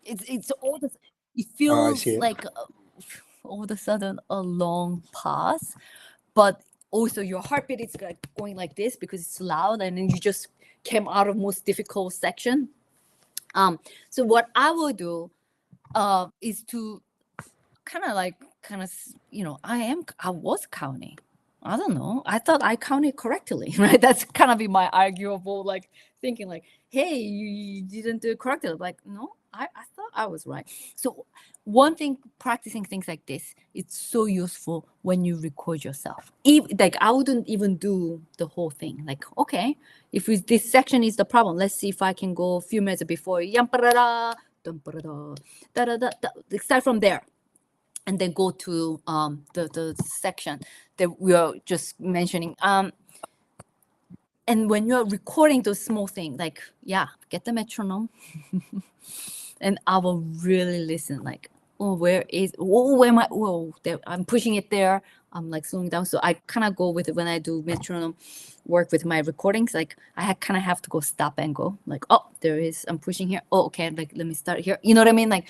It's all this. It feels like all of a sudden a long pause, but also your heartbeat is like going like this because it's loud, and then you just came out of most difficult section. So what I will do is to kind of, you know, I was counting. I don't know. I thought I counted correctly, right? That's kind of be my arguable, like thinking like, hey, you didn't do it correctly. Like, no, I thought I was right. So one thing, practicing things like this, it's so useful when you record yourself. Like I wouldn't even do the whole thing. Like, okay, if this section is the problem, let's see if I can go a few minutes before. Start from there. And then go to the section that we are just mentioning. And when you're recording those small things, like, yeah, get the metronome. And I will really listen, like, oh, where am I? Whoa, there, I'm pushing it there. I'm like slowing down. So I kind of go with it when I do metronome work with my recordings. Like I kind of have to go stop and go. Like, oh, there is, I'm pushing here. Oh, okay, like let me start here. You know what I mean? Like,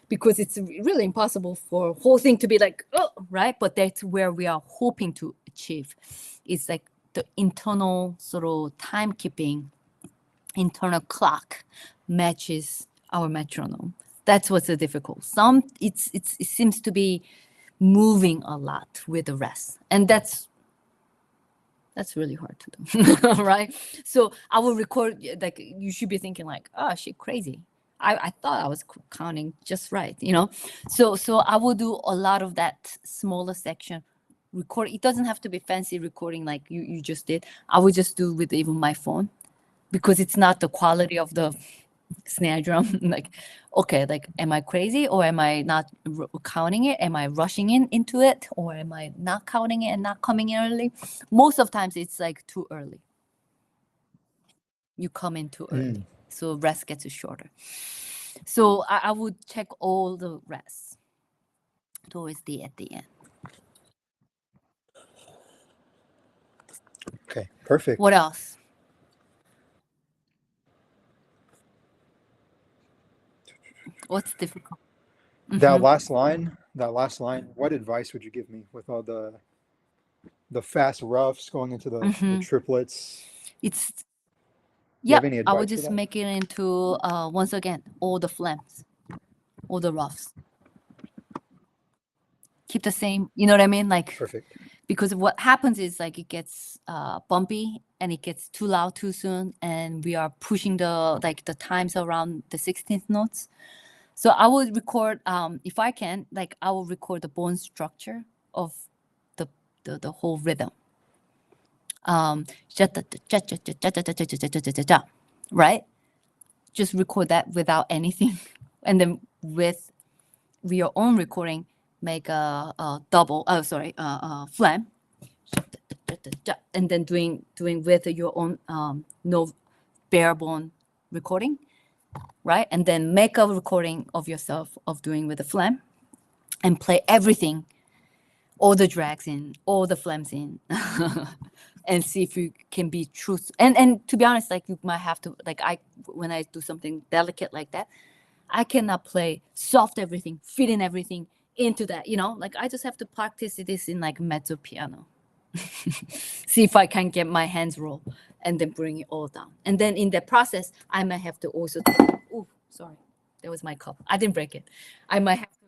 because it's really impossible for whole thing to be like, oh, right? But that's where we are hoping to achieve. It's like the internal sort of timekeeping, internal clock matches our metronome. That's what's the difficult. It seems to be moving a lot with the rest, and that's really hard to do, right? So I will record, like you should be thinking like, oh, she crazy. I thought I was counting just right, you know? So I will do a lot of that smaller section record. It doesn't have to be fancy recording like you just did. I would just do with even my phone because it's not the quality of the snare drum. Like, okay, like, am I crazy or am I not counting it? Am I rushing into it or am I not counting it and not coming in early? Most of times it's like too early. You come in too early. So rest gets shorter. So I would check all the rests towards at the end. Okay, perfect. What else? What's difficult? That last line, what advice would you give me with all the fast roughs going into the triplets? you have Yeah, any I would advice for just that? make it into once again all the flams, all the roughs. Keep the same, you know what I mean? Like, Perfect. because what happens is like it gets bumpy and it gets too loud too soon, and we are pushing the times around the 16th notes. So I would record, if I can, like I will record the bone structure of the whole rhythm. Right? Just record that without anything, and then with your own recording, make a double. Oh, sorry, flam, and then doing with your own no bare bone recording, right? And then make a recording of yourself of doing with the flam, and play everything, all the drags in, all the flams in, and see if you can be truth. And to be honest, like you might have to, like when I do something delicate like that, I cannot play soft everything, fit in everything into that, you know, like I just have to practice this in like mezzo piano. See if I can get my hands roll and then bring it all down. And then in the process, I might have to also, oh, sorry, that was my cup. I didn't break it. I might have to,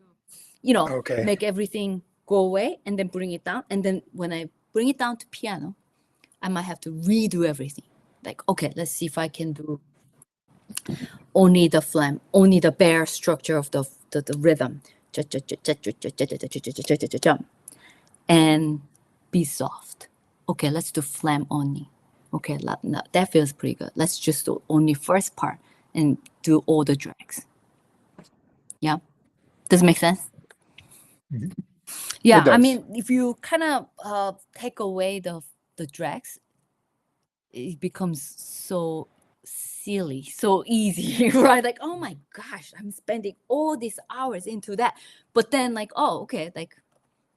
you know, Okay. make everything go away and then bring it down. And then when I bring it down to piano, I might have to redo everything. Like, okay, let's see if I can do only the flam, only the bare structure of the rhythm. And be soft. Okay, let's do flam only. Okay, that feels pretty good. Let's just do only first part and do all the drags. Yeah, does it make sense? Mhm. Yeah, It does. I mean, if you kind of take away the drags, it becomes so silly, so easy, right? Like, oh my gosh, I'm spending all these hours into that. But then like, oh, okay, like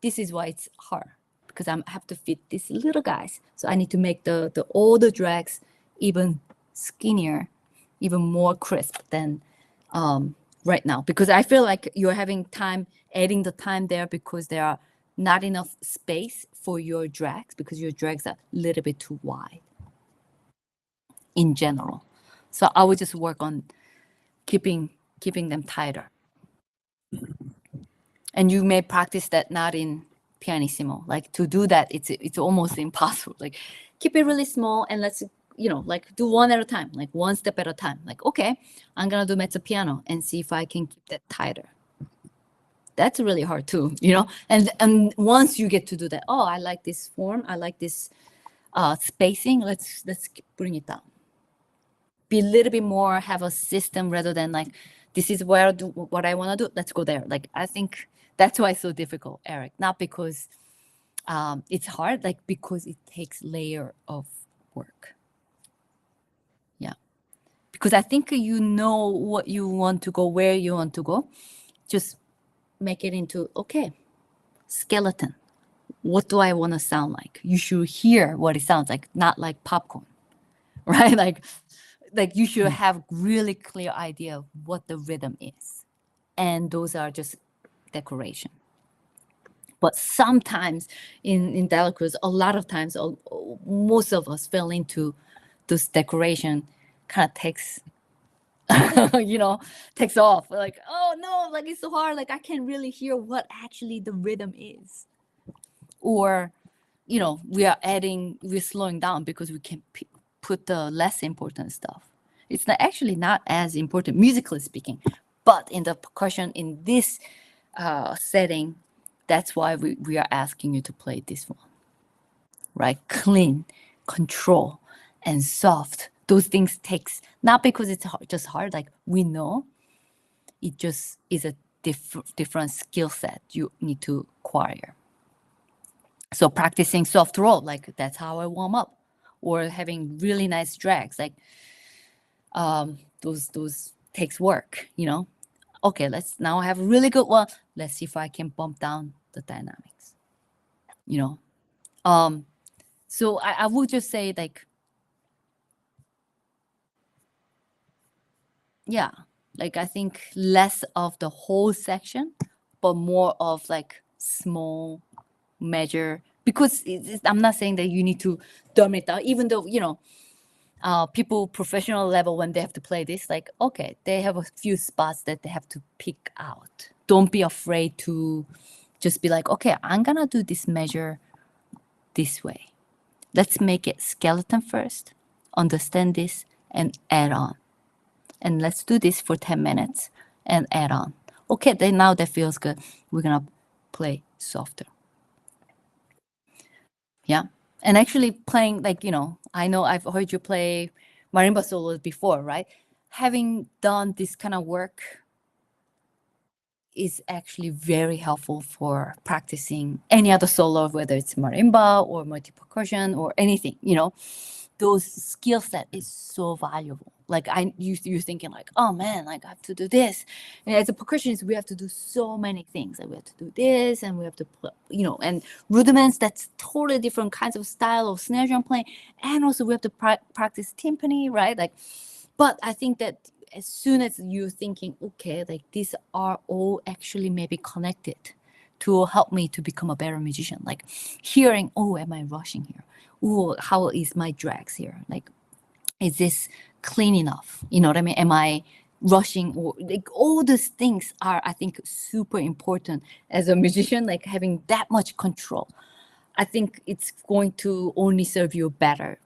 this is why it's hard, because I have to fit these little guys. So I need to make the all the drags even skinnier, even more crisp than right now. Because I feel like you're having time adding the time there because there are not enough space for your drags, because your drags are a little bit too wide in general. So I would just work on keeping them tighter. And you may practice that not in pianissimo. Like to do that, it's almost impossible. Like keep it really small and let's, you know, like do one at a time, like one step at a time. Like, okay, I'm gonna do mezzo piano and see if I can keep that tighter. That's really hard too, you know? And once you get to do that, oh, I like this form, I like this spacing, let's bring it down. Be a little bit more, have a system rather than like, this is where I do what I want to do, let's go there. Like, I think that's why it's so difficult, Eric. Not because it's hard, like because it takes layer of work. Yeah. Because I think you know what you want to go, where you want to go. Just make it into, okay, skeleton. What do I want to sound like? You should hear what it sounds like, not like popcorn, right? Like you should have really clear idea of what the rhythm is. And those are just decoration. But sometimes in Delacruz, a lot of times, most of us fell into this decoration kind of takes, you know, takes off. Like, oh no, like it's so hard. Like I can't really hear what actually the rhythm is. Or, you know, we're slowing down because we can put the less important stuff. It's actually not as important musically speaking, but in the percussion in this setting, that's why we are asking you to play this one, right? Clean, control, and soft. Those things takes, not because it's just hard, like we know, it just is a different skill set you need to acquire. So practicing soft roll, like that's how I warm up, or having really nice drags, like those takes work, you know. Okay, now I have a really good one. Let's see if I can bump down the dynamics, you know. So I would just say like, yeah, like I think less of the whole section, but more of like small measure, because I'm not saying that you need to dumb it down, even though, you know, people professional level, when they have to play this, like, okay, they have a few spots that they have to pick out. Don't be afraid to just be like, okay, I'm gonna do this measure this way. Let's make it skeleton first, understand this, and add on. And let's do this for 10 minutes and add on. Okay, then now that feels good. We're gonna play softer. Yeah. And actually playing, like, I know I've heard you play marimba solos before, right? Having done this kind of work is actually very helpful for practicing any other solo, whether it's marimba or multi-percussion or anything, those skill set is so valuable. Like you're thinking like, oh man, like I have to do this. And as a percussionist, we have to do so many things. Like we have to do this and we have to play, and rudiments, that's totally different kinds of style of snare drum playing. And also we have to practice timpani, right? Like, but I think that as soon as you're thinking, okay, like these are all actually maybe connected to help me to become a better musician. Like hearing, oh, am I rushing here? Oh, how is my drags here? Like, is this clean enough? You know what I mean? Am I rushing? Or like all these things are, I think, super important as a musician, like having that much control. I think it's going to only serve you better,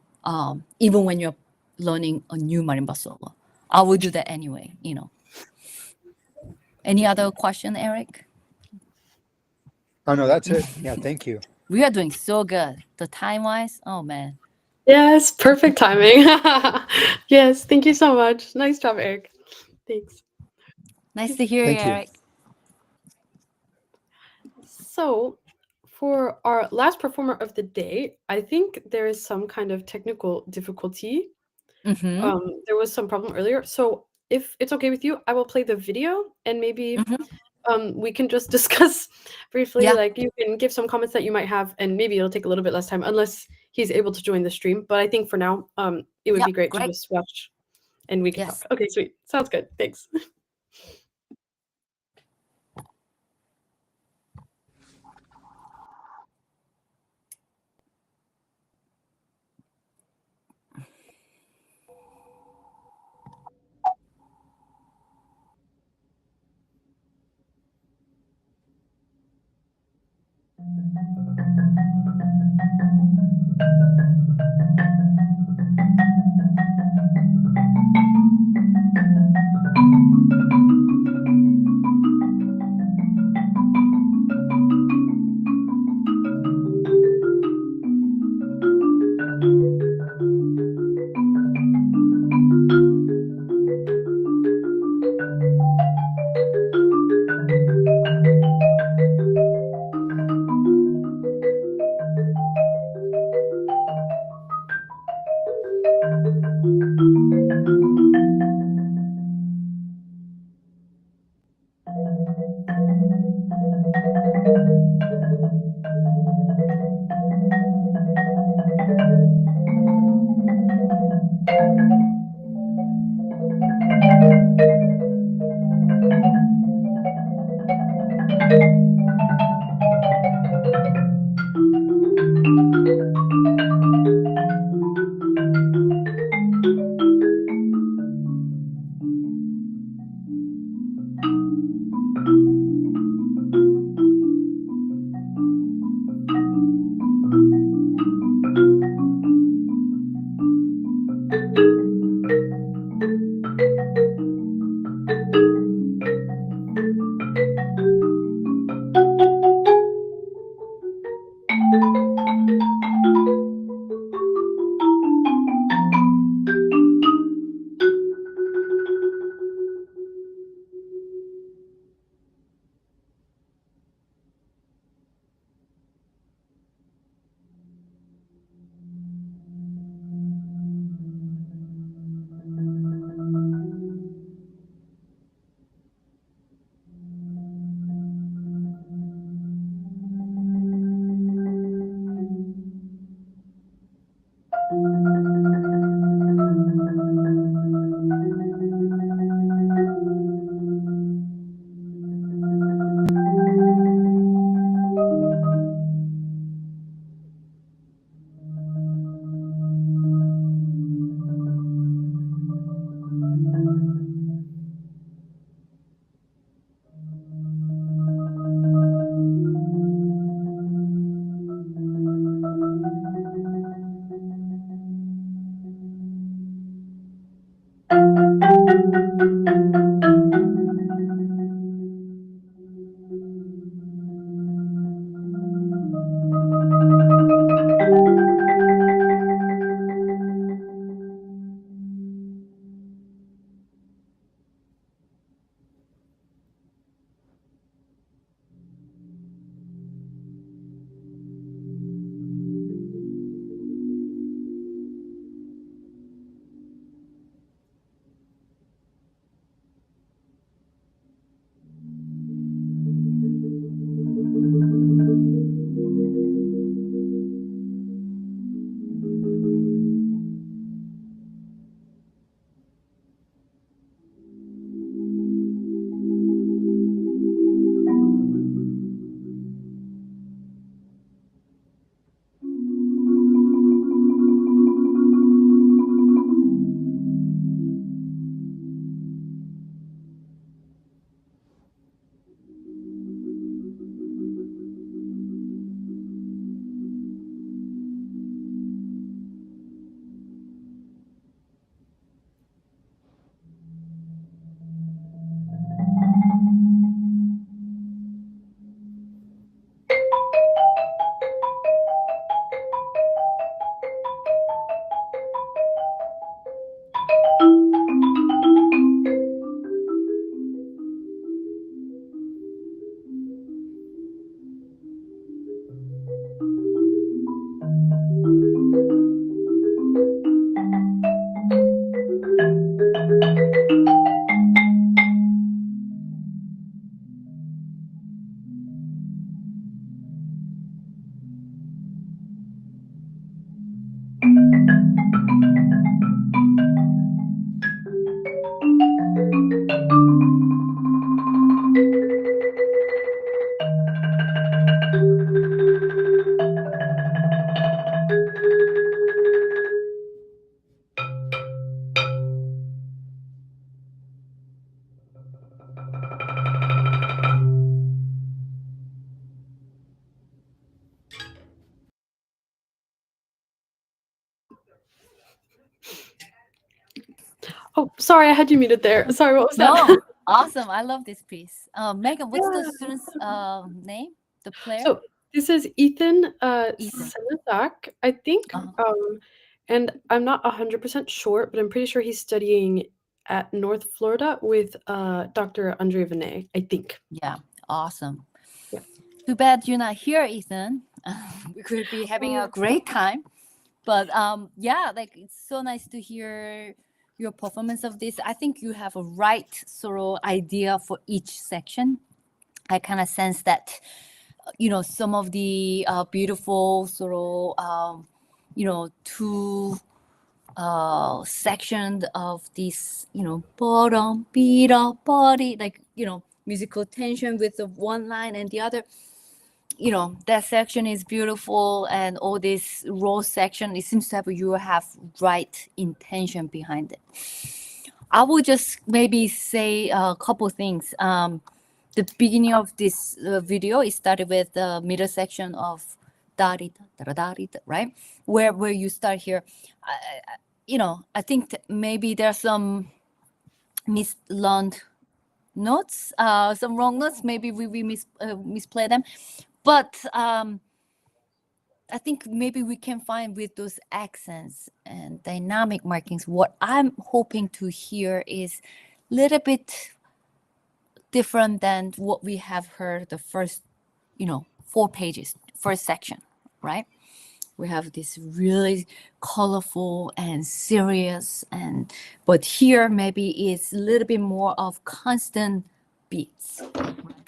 even when you're learning a new marimba solo. I will do that anyway, Any other question, Eric? Oh, no, that's it. Yeah, thank you. We are doing so good. The time-wise, oh, man. Yes, perfect timing. Yes, thank you so much. Nice job, Eric. Thanks. Nice to hear Thank you, you. Eric. So, for our last performer of the day, I think there is some kind of technical difficulty. Mm-hmm. There was some problem earlier. So, if it's okay with you, I will play the video and maybe we can just discuss briefly. Yeah. Like you can give some comments that you might have, and maybe it'll take a little bit less time unless he's able to join the stream. But I think for now, it would be great to just watch and we can talk. Okay, sweet. Sounds good. Thanks. Oh, sorry, I had you muted there. Sorry, what was that? No, awesome. I love this piece. Megan, what's the Yeah. student's name? The player? So this is Ethan Ethan. Senezak, I think. Uh-huh. And I'm not 100% sure, but I'm pretty sure he's studying at North Florida with Dr. Andre Vinay, I think. Yeah, awesome. Yeah. Too bad you're not here, Ethan. We could be having a great time. But yeah, like it's so nice to hear your performance of this. I think you have a right sort of idea for each section. I kind of sense that, some of the beautiful sort of, two section of this, bottom, beat up, body, like, musical tension with the one line and the other. That section is beautiful, and all this raw section, it seems that you have right intention behind it. I will just maybe say a couple things. The beginning of this video, it started with the middle section of right? Where you start here. I think that maybe there's some mislearned notes, some wrong notes. Maybe we misplay them. But I think maybe we can find with those accents and dynamic markings, what I'm hoping to hear is a little bit different than what we have heard the first, 4 pages, first section, right? We have this really colorful and serious, but here maybe it's a little bit more of constant beats.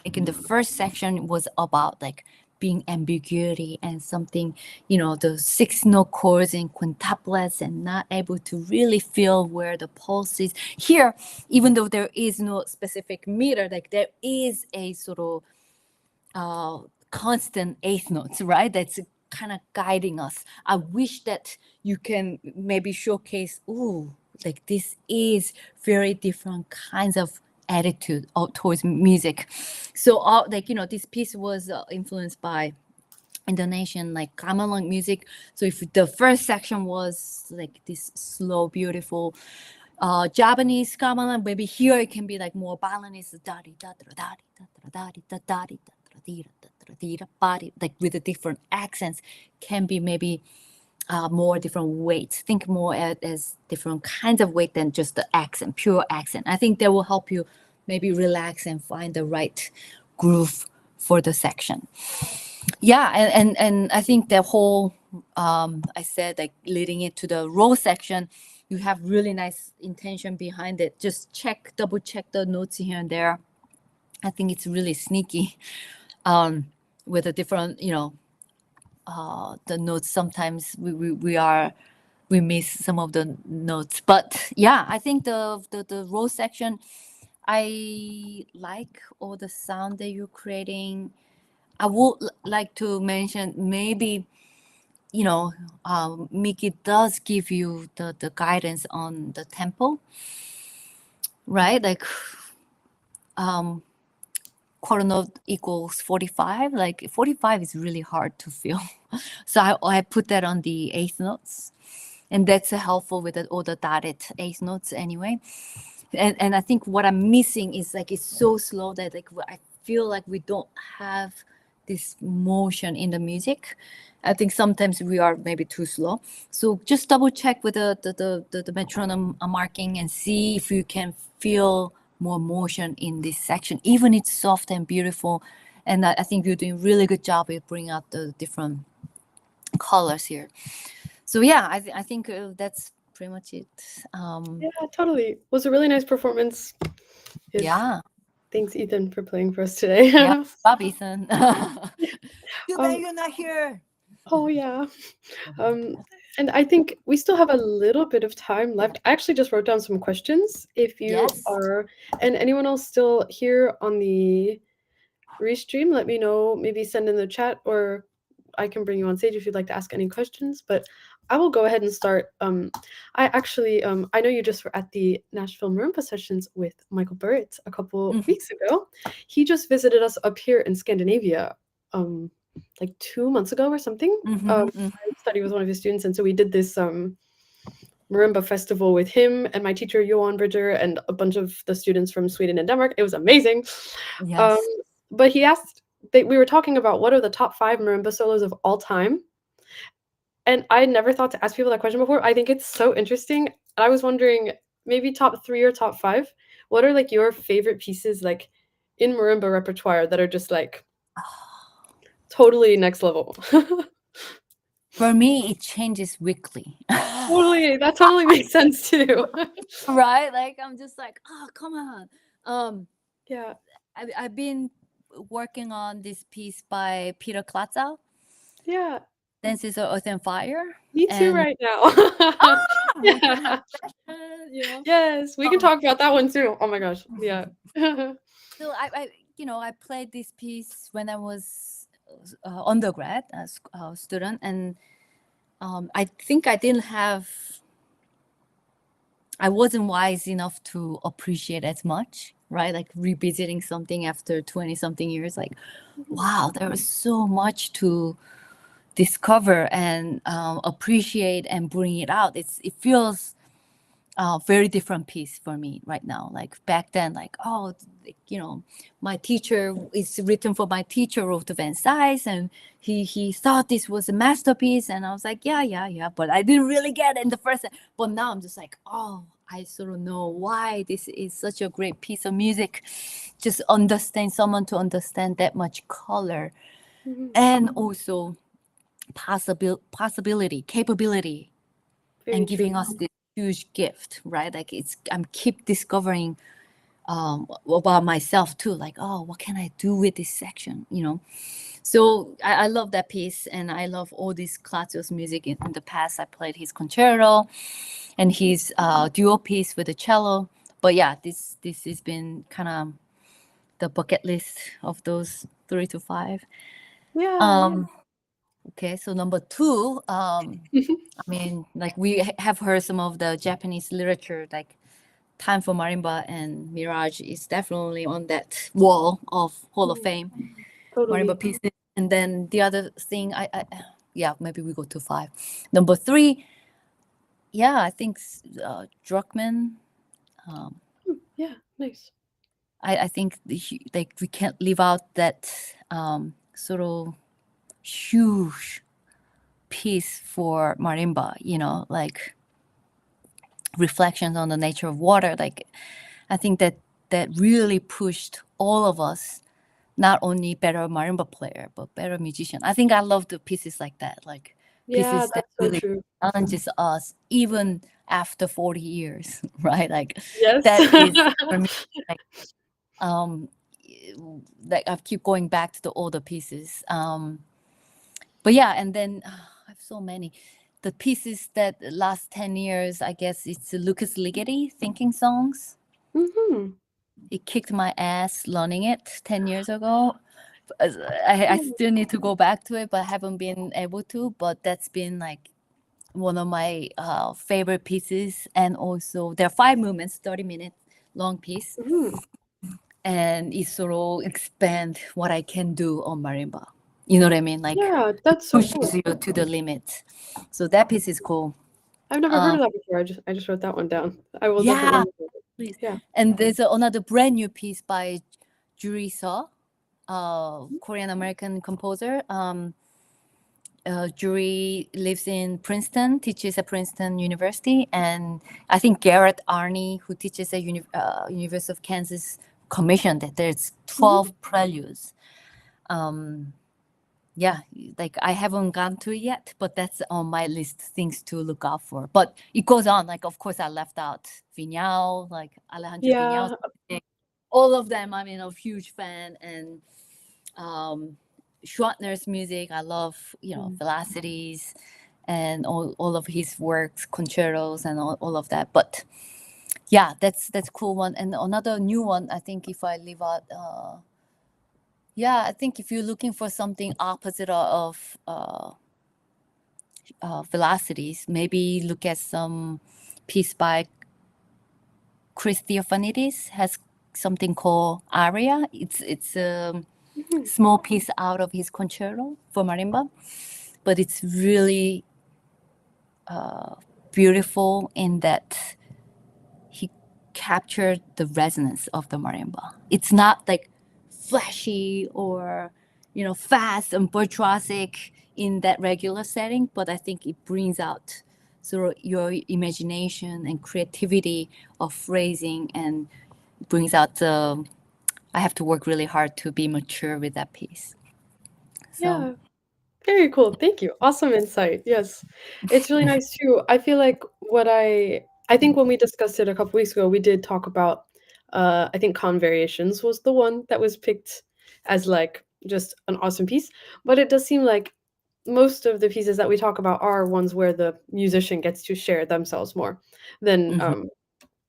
Like in the first section was about like being ambiguity and something, the 6 note chords and quintuplets and not able to really feel where the pulse is. Here, even though there is no specific meter, like there is a sort of constant 8th notes, right? That's kind of guiding us. I wish that you can maybe showcase, like this is very different kinds of attitude towards music. So this piece was influenced by Indonesian like gamelan music. So if the first section was like this slow, beautiful Japanese gamelan, maybe here it can be like more Balinese, like with the different accents, can be maybe more different weights. Think more as different kinds of weight than just the accent, pure accent. I think that will help you maybe relax and find the right groove for the section. Yeah, and I think the whole, I said like leading it to the row section, you have really nice intention behind it. Just double check the notes here and there. I think it's really sneaky with a different, the notes. Sometimes we miss some of the notes, but yeah, I think the row section, I like all the sound that you're creating. I would like to mention maybe, Mickey does give you the guidance on the tempo, right? Like quarter note equals 45. Like 45 is really hard to feel. So I put that on the 8th notes, and that's helpful with all the dotted 8th notes anyway. And I think what I'm missing is like it's so slow that like I feel like we don't have this motion in the music. I think sometimes we are maybe too slow. So just double check with the metronome marking and see if you can feel more motion in this section, even it's soft and beautiful. And I think you're doing really good job with bringing out the different colors here. So yeah, I think that's pretty much it. Yeah, totally. It was a really nice performance. Yeah. Thanks, Ethan, for playing for us today. Yeah, Bob, Ethan. Too bad you're not here. Oh yeah. And I think we still have a little bit of time left. I actually just wrote down some questions. If you are, and anyone else still here on the restream, let me know. Maybe send in the chat, or I can bring you on stage if you'd like to ask any questions. But I will go ahead and start. I actually, I know you just were at the Nashville Marimba sessions with Michael Burritt a couple weeks ago. He just visited us up here in Scandinavia, like 2 months ago or something. I studied with one of his students, and so we did this marimba festival with him and my teacher Johan Bridger and a bunch of the students from Sweden and Denmark. It was amazing. Yes. But he asked, we were talking about what are the top 5 marimba solos of all time. And I never thought to ask people that question before. I think it's so interesting. I was wondering, maybe top 3 or top 5. What are like your favorite pieces like in marimba repertoire that are just like totally next level? For me, it changes weekly. Totally, that totally makes sense too. Right? Like I'm just like, oh, come on. Yeah. I've been working on this piece by Peter Klatzow, Yeah. Dances of Earth and Fire. Me too And right now. we can Yeah. have that, you know. Yes, we can talk about that one too. Oh my gosh. Yeah. So I played this piece when I was undergrad as a student, and I think I wasn't wise enough to appreciate as much, right? Like revisiting something after 20 something years, like, wow, there was so much to discover and appreciate and bring it out. It feels very different piece for me right now. Like back then, like, oh, my teacher, it's written for my teacher, wrote to Van Cise, and he thought this was a masterpiece, and I was like, yeah, but I didn't really get it in the first. But now I'm just like, oh, I sort of know why this is such a great piece of music. Just understand someone to understand that much color, and also possibility, capability, Very and giving true. us this huge gift, right? Like I'm keep discovering about myself too, like, oh, what can I do with this section, so I love that piece, and I love all this Klatzio's music. In the past I played his concerto and his duo piece with the cello, but yeah, this has been kind of the bucket list of those 3 to 5. Yeah. Okay, so number 2, I mean, like we have heard some of the Japanese literature, like Time for Marimba and Mirage is definitely on that wall of Hall of Fame Totally. marimba pieces. And then the other thing, yeah, maybe we go to 5. Number 3, yeah, I think Druckmann. Yeah, nice. I think like we can't leave out that sort of huge piece for marimba, like reflections on the nature of water. Like I think that really pushed all of us, not only better marimba player but better musician. I think I love the pieces like that, like Yeah, pieces that that's so really true. challenges us even after 40 years, right? Like Yes. that is for me, like like I keep going back to the older pieces. But yeah, and then I have so many. The pieces that last 10 years, I guess it's Lucas Ligeti, Thinking Songs. Mm-hmm. It kicked my ass learning it 10 years ago. I still need to go back to it, but I haven't been able to. But that's been like one of my favorite pieces. And also there are 5 movements, 30-minute long piece. Mm-hmm. And it sort of expand what I can do on marimba. You know what I mean? Like, Yeah, that's so pushes cool. you to the limit. So that piece is cool. I've never heard of that before. I just wrote that one down. I will Yeah, definitely. please. Yeah. And there's another brand new piece by Juri Seo, Korean American composer. Juri lives in Princeton, teaches at Princeton University, and I think Garrett Arney, who teaches at University of Kansas, commissioned it. There's 12 preludes. Yeah, like I haven't gone to it yet, but that's on my list, things to look out for. But it goes on. Like, of course, I left out Vignal, like Alejandro Yeah. Vignal, all of them. I'm a huge fan, and Schwartner's music. I love, Velocities, and all of his works, concertos, and all of that. But yeah, that's cool one. And another new one, I think, if I leave out. Yeah, I think if you're looking for something opposite of Velocities, maybe look at some piece by Chris Theophanidis, has something called Aria. It's a small piece out of his concerto for marimba, but it's really beautiful in that he captured the resonance of the marimba. It's not like flashy or, you know, fast and bourgeoisic in that regular setting, but I think it brings out sort of your imagination and creativity of phrasing, and brings out the, I have to work really hard to be mature with that piece. So Yeah. Very cool. Thank you. Awesome insight. Yes. It's really nice too. I feel like I think when we discussed it a couple weeks ago, we did talk about I think Con Variations was the one that was picked as like just an awesome piece. But it does seem like most of the pieces that we talk about are ones where the musician gets to share themselves more than Mhm.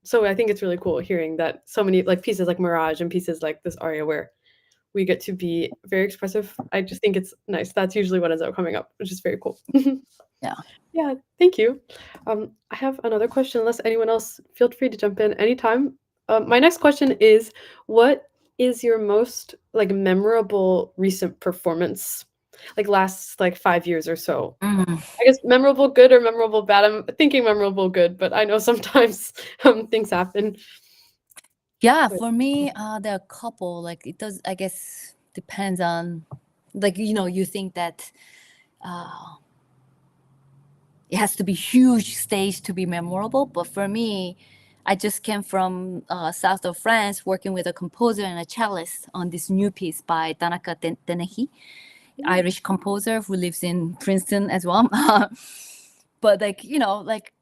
so I think it's really cool hearing that so many like pieces like Mirage and pieces like this aria where we get to be very expressive. I just think it's nice. That's usually what ends up coming up, which is very cool. Yeah. Yeah, thank you. I have another question. Unless anyone else, feel free to jump in anytime. My next question is, what is your most like memorable recent performance? Like last like 5 years or so. Mm. I guess memorable good or memorable bad. I'm thinking memorable good, but I know sometimes things happen. Yeah, But for me, there are a couple. Like it does, I guess, depends on, like, you know, you think that it has to be huge stage to be memorable, but for me, I just came from south of France, working with a composer and a cellist on this new piece by Tanaka Tenehi, Irish composer who lives in Princeton as well. But like, you know, like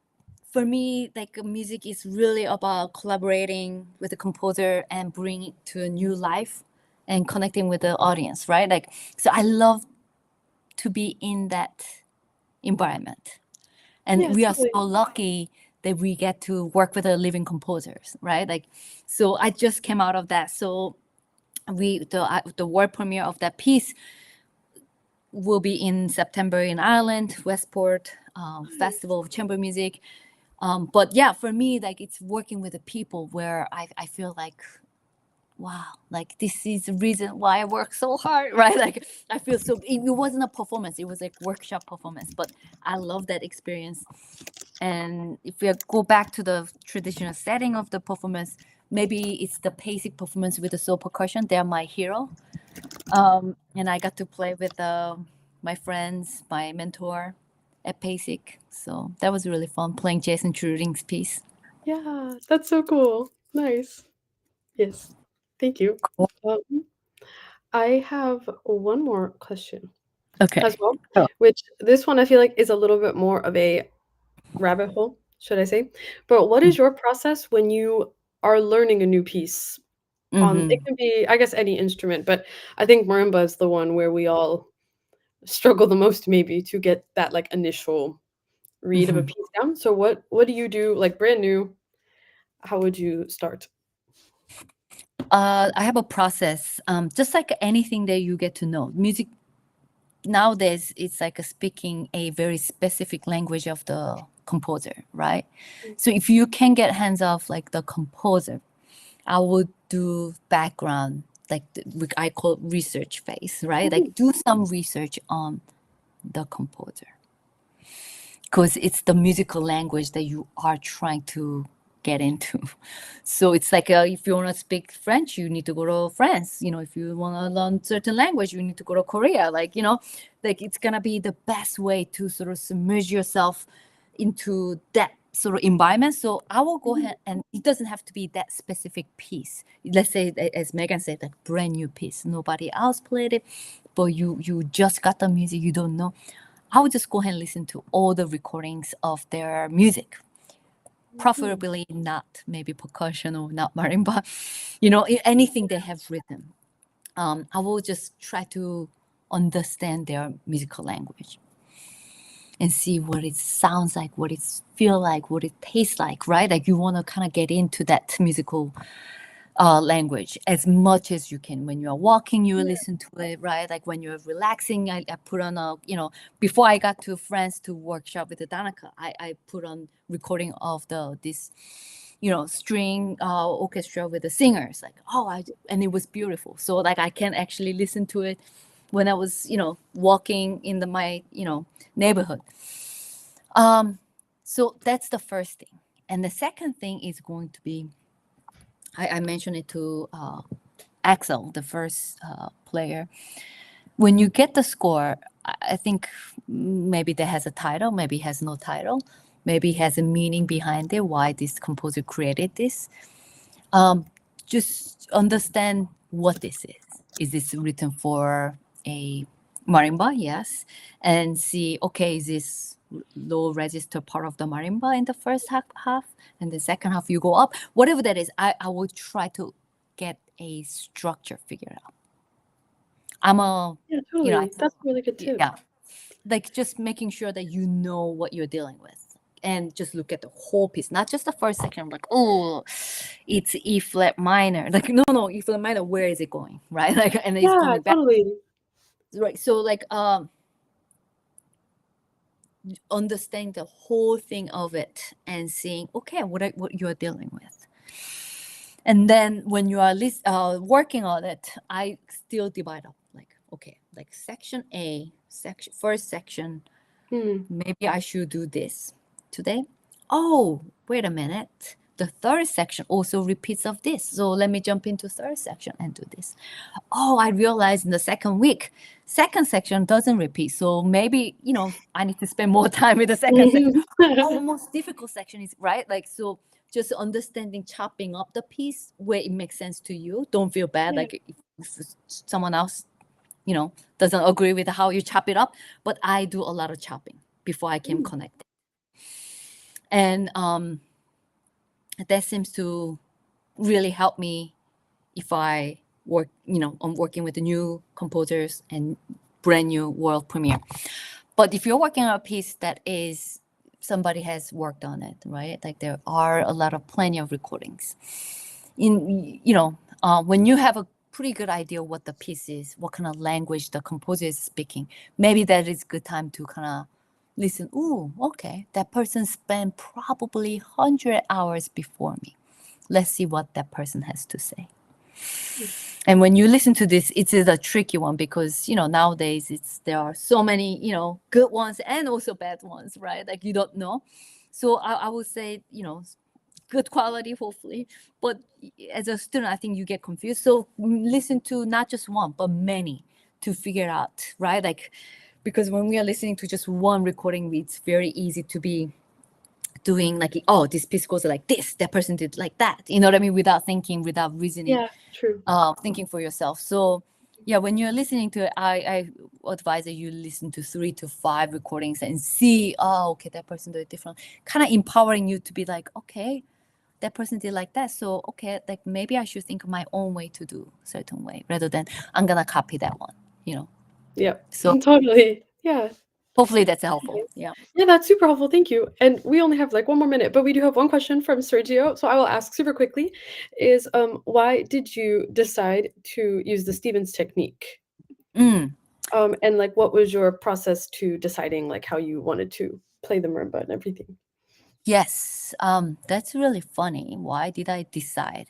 for me, like music is really about collaborating with the composer and bringing it to a new life and connecting with the audience, right? Like, so I love to be in that environment. And yeah, we are so totally. lucky that we get to work with the living composers, right? Like, so I just came out of that. So the world premiere of that piece will be in September in Ireland, Westport Festival of Chamber Music. But yeah, for me, like it's working with the people where I feel like, wow, like this is the reason why I work so hard, right? Like I feel so, it wasn't a performance, it was like workshop performance, but I love that experience. And if we go back to the traditional setting of the performance, maybe it's the basic performance with the soul percussion. They're my hero. And I got to play with my friends, my mentor at PASIC. So that was really fun playing Jason Truding's piece. Yeah, that's so cool. Nice. Yes. Thank you. I have one more question Okay. as well, Oh. which this one I feel like is a little bit more of a rabbit hole, should I say? But what is your process when you are learning a new piece on it Mm-hmm. can be, I guess, any instrument, but I think marimba is the one where we all struggle the most maybe to get that like initial read of a Mm-hmm. piece down. So what do you do like brand new? How would you start? I have a process, just like anything that you get to know. Music nowadays, it's like speaking a very specific language of the composer, right? So if you can get hands off like the composer, I would do background, like I call research phase, right? Like do some research on the composer, because it's the musical language that you are trying to get into. So it's like if you want to speak French, you need to go to France. You know, if you want to learn certain language, you need to go to Korea. Like, you know, like it's gonna be the best way to sort of submerge yourself into that sort of environment. So I will go ahead, and it doesn't have to be that specific piece. Let's say, as Megan said, like brand new piece, nobody else played it, but you just got the music, you don't know. I would just go ahead and listen to all the recordings of their music, preferably not maybe percussion or not marimba, you know, anything they have written. I will just try to understand their musical language and see what it sounds like, what it feels like, what it tastes like, right? Like you want to kind of get into that musical language as much as you can. When you're walking, you listen to it, right? Like when you're relaxing, I put on a, you know, before I got to France to workshop with the Danaka, I put on recording of this, you know, string orchestra with the singers, like, and it was beautiful. So like I can actually listen to it when I was, you know, walking in my, you know, neighborhood. So that's the first thing. And the second thing is going to be, I mentioned it to Axel, the first player. When you get the score, I think maybe that has a title, maybe it has no title, maybe it has a meaning behind it, why this composer created this. Just understand what this is. Is this written for a marimba? Yes. And see, okay, is this low register part of the marimba in the first half, and the second half you go up? Whatever that is, I will try to get a structure figured out. Yeah, totally. That's a really good tip. Yeah, like just making sure that you know what you're dealing with, and just look at the whole piece, not just the first section. Like, oh, it's E flat minor. Like, no, E flat minor. Where is it going, right? Like, and it's coming back. Totally. Right. So, like, understanding the whole thing of it and seeing, okay, what you're dealing with. And then when you are working on it, I still divide up. Like, okay, like section A, first section. Maybe I should do this today. Oh, wait a minute. The third section also repeats of this. So let me jump into third section and do this. Oh, I realized in the second week, second section doesn't repeat. So maybe, I need to spend more time with the second section. Oh, the most difficult section is, right? Like, so just understanding, chopping up the piece where it makes sense to you. Don't feel bad. Yeah. Like if someone else, doesn't agree with how you chop it up. But I do a lot of chopping before I can connect it. And that seems to really help me if I work, I'm working with the new composers and brand new world premiere. But if you're working on a piece that is somebody has worked on it, right? Like there are plenty of recordings. When you have a pretty good idea what the piece is, what kind of language the composer is speaking, maybe that is a good time to kind of listen. Ooh, okay, that person spent probably 100 hours before me. Let's see what that person has to say. And when you listen to this, it is a tricky one because, nowadays there are so many, good ones and also bad ones, right? Like you don't know. So I would say, good quality, hopefully. But as a student, I think you get confused. So listen to not just one, but many to figure out, right? Like, because when we are listening to just one recording, it's very easy to be doing like, oh, this piece goes like this, that person did like that, you know what I mean, without thinking, without reasoning. Yeah, true. Thinking for yourself. So yeah, when you're listening to it, I advise that you listen to 3 to 5 recordings and see, oh, okay, that person did it different, kind of empowering you to be like, okay, that person did like that, so okay, like maybe I should think of my own way to do a certain way rather than I'm gonna copy that one, Yeah, so totally. Yeah. Hopefully that's helpful. Yeah, that's super helpful. Thank you. And we only have like 1 more minute, but we do have one question from Sergio. So I will ask super quickly is why did you decide to use the Stevens technique? And like what was your process to deciding like how you wanted to play the marimba and everything? Yes, that's really funny. Why did I decide?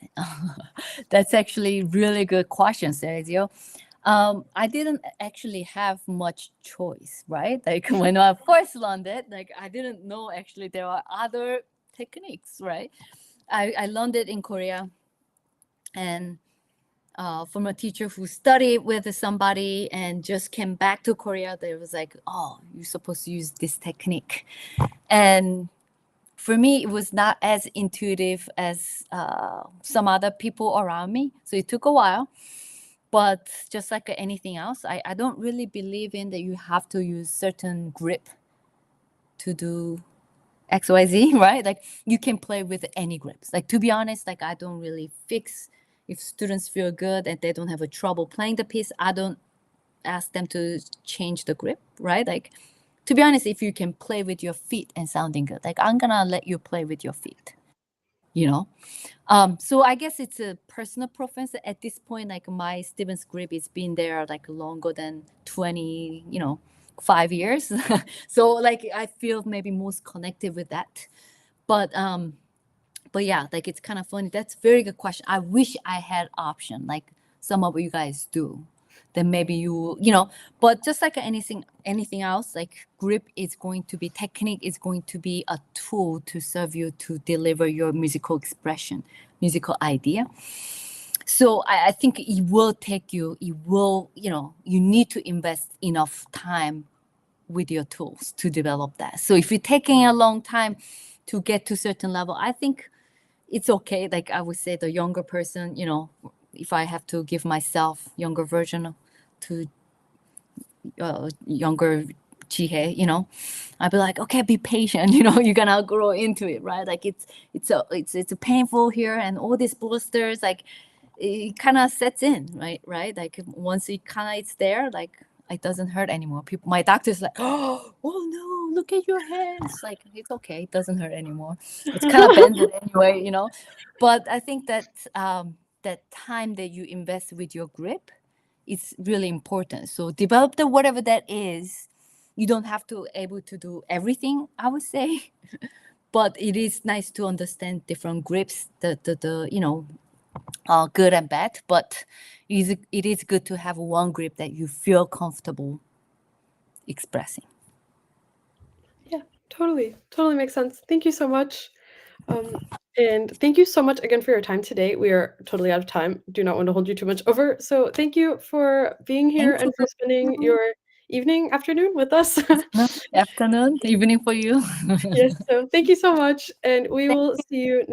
That's actually really good question, Sergio. I didn't actually have much choice, right? Like when I first learned it, like I didn't know actually there are other techniques, right? I learned it in Korea, and from a teacher who studied with somebody and just came back to Korea. They was like, oh, you're supposed to use this technique. And for me, it was not as intuitive as some other people around me. So it took a while. But just like anything else, I don't really believe in that you have to use certain grip to do XYZ, right? Like you can play with any grips. Like to be honest, like I don't really fix if students feel good and they don't have a trouble playing the piece. I don't ask them to change the grip, right? Like to be honest, if you can play with your feet and sounding good, like I'm gonna let you play with your feet, So I guess it's a personal preference at this point. Like my Stevens grip is been there like longer than 20, 5 years. So like I feel maybe most connected with that. But yeah, like it's kind of funny. That's a very good question. I wish I had option like some of you guys do then maybe you know, but just like anything else, like grip is going to be, technique is going to be a tool to serve you to deliver your musical expression, musical idea. So I think it will take you, you need to invest enough time with your tools to develop that. So if you're taking a long time to get to a certain level, I think it's okay. Like I would say the younger person, if I have to give myself younger version to younger Ji Hye, I'd be like, okay, be patient. You're gonna grow into it, right? Like it's a painful here, and all these blisters, like it kind of sets in, right? Like once it's there, like it doesn't hurt anymore. My doctor's like, oh no, look at your hands. Like it's okay, it doesn't hurt anymore. It's kind of bended anyway, But I think that that time that you invest with your grip is really important. So develop whatever that is. You don't have to able to do everything, I would say, but it is nice to understand different grips, the good and bad. But it is good to have one grip that you feel comfortable expressing. Yeah, totally makes sense. Thank you so much. And thank you so much again for your time today. We are totally out of time. Do not want to hold you too much over. So thank you for being here and for spending your evening, afternoon with us. Afternoon, evening for you. Yes, so thank you so much. And we will see you next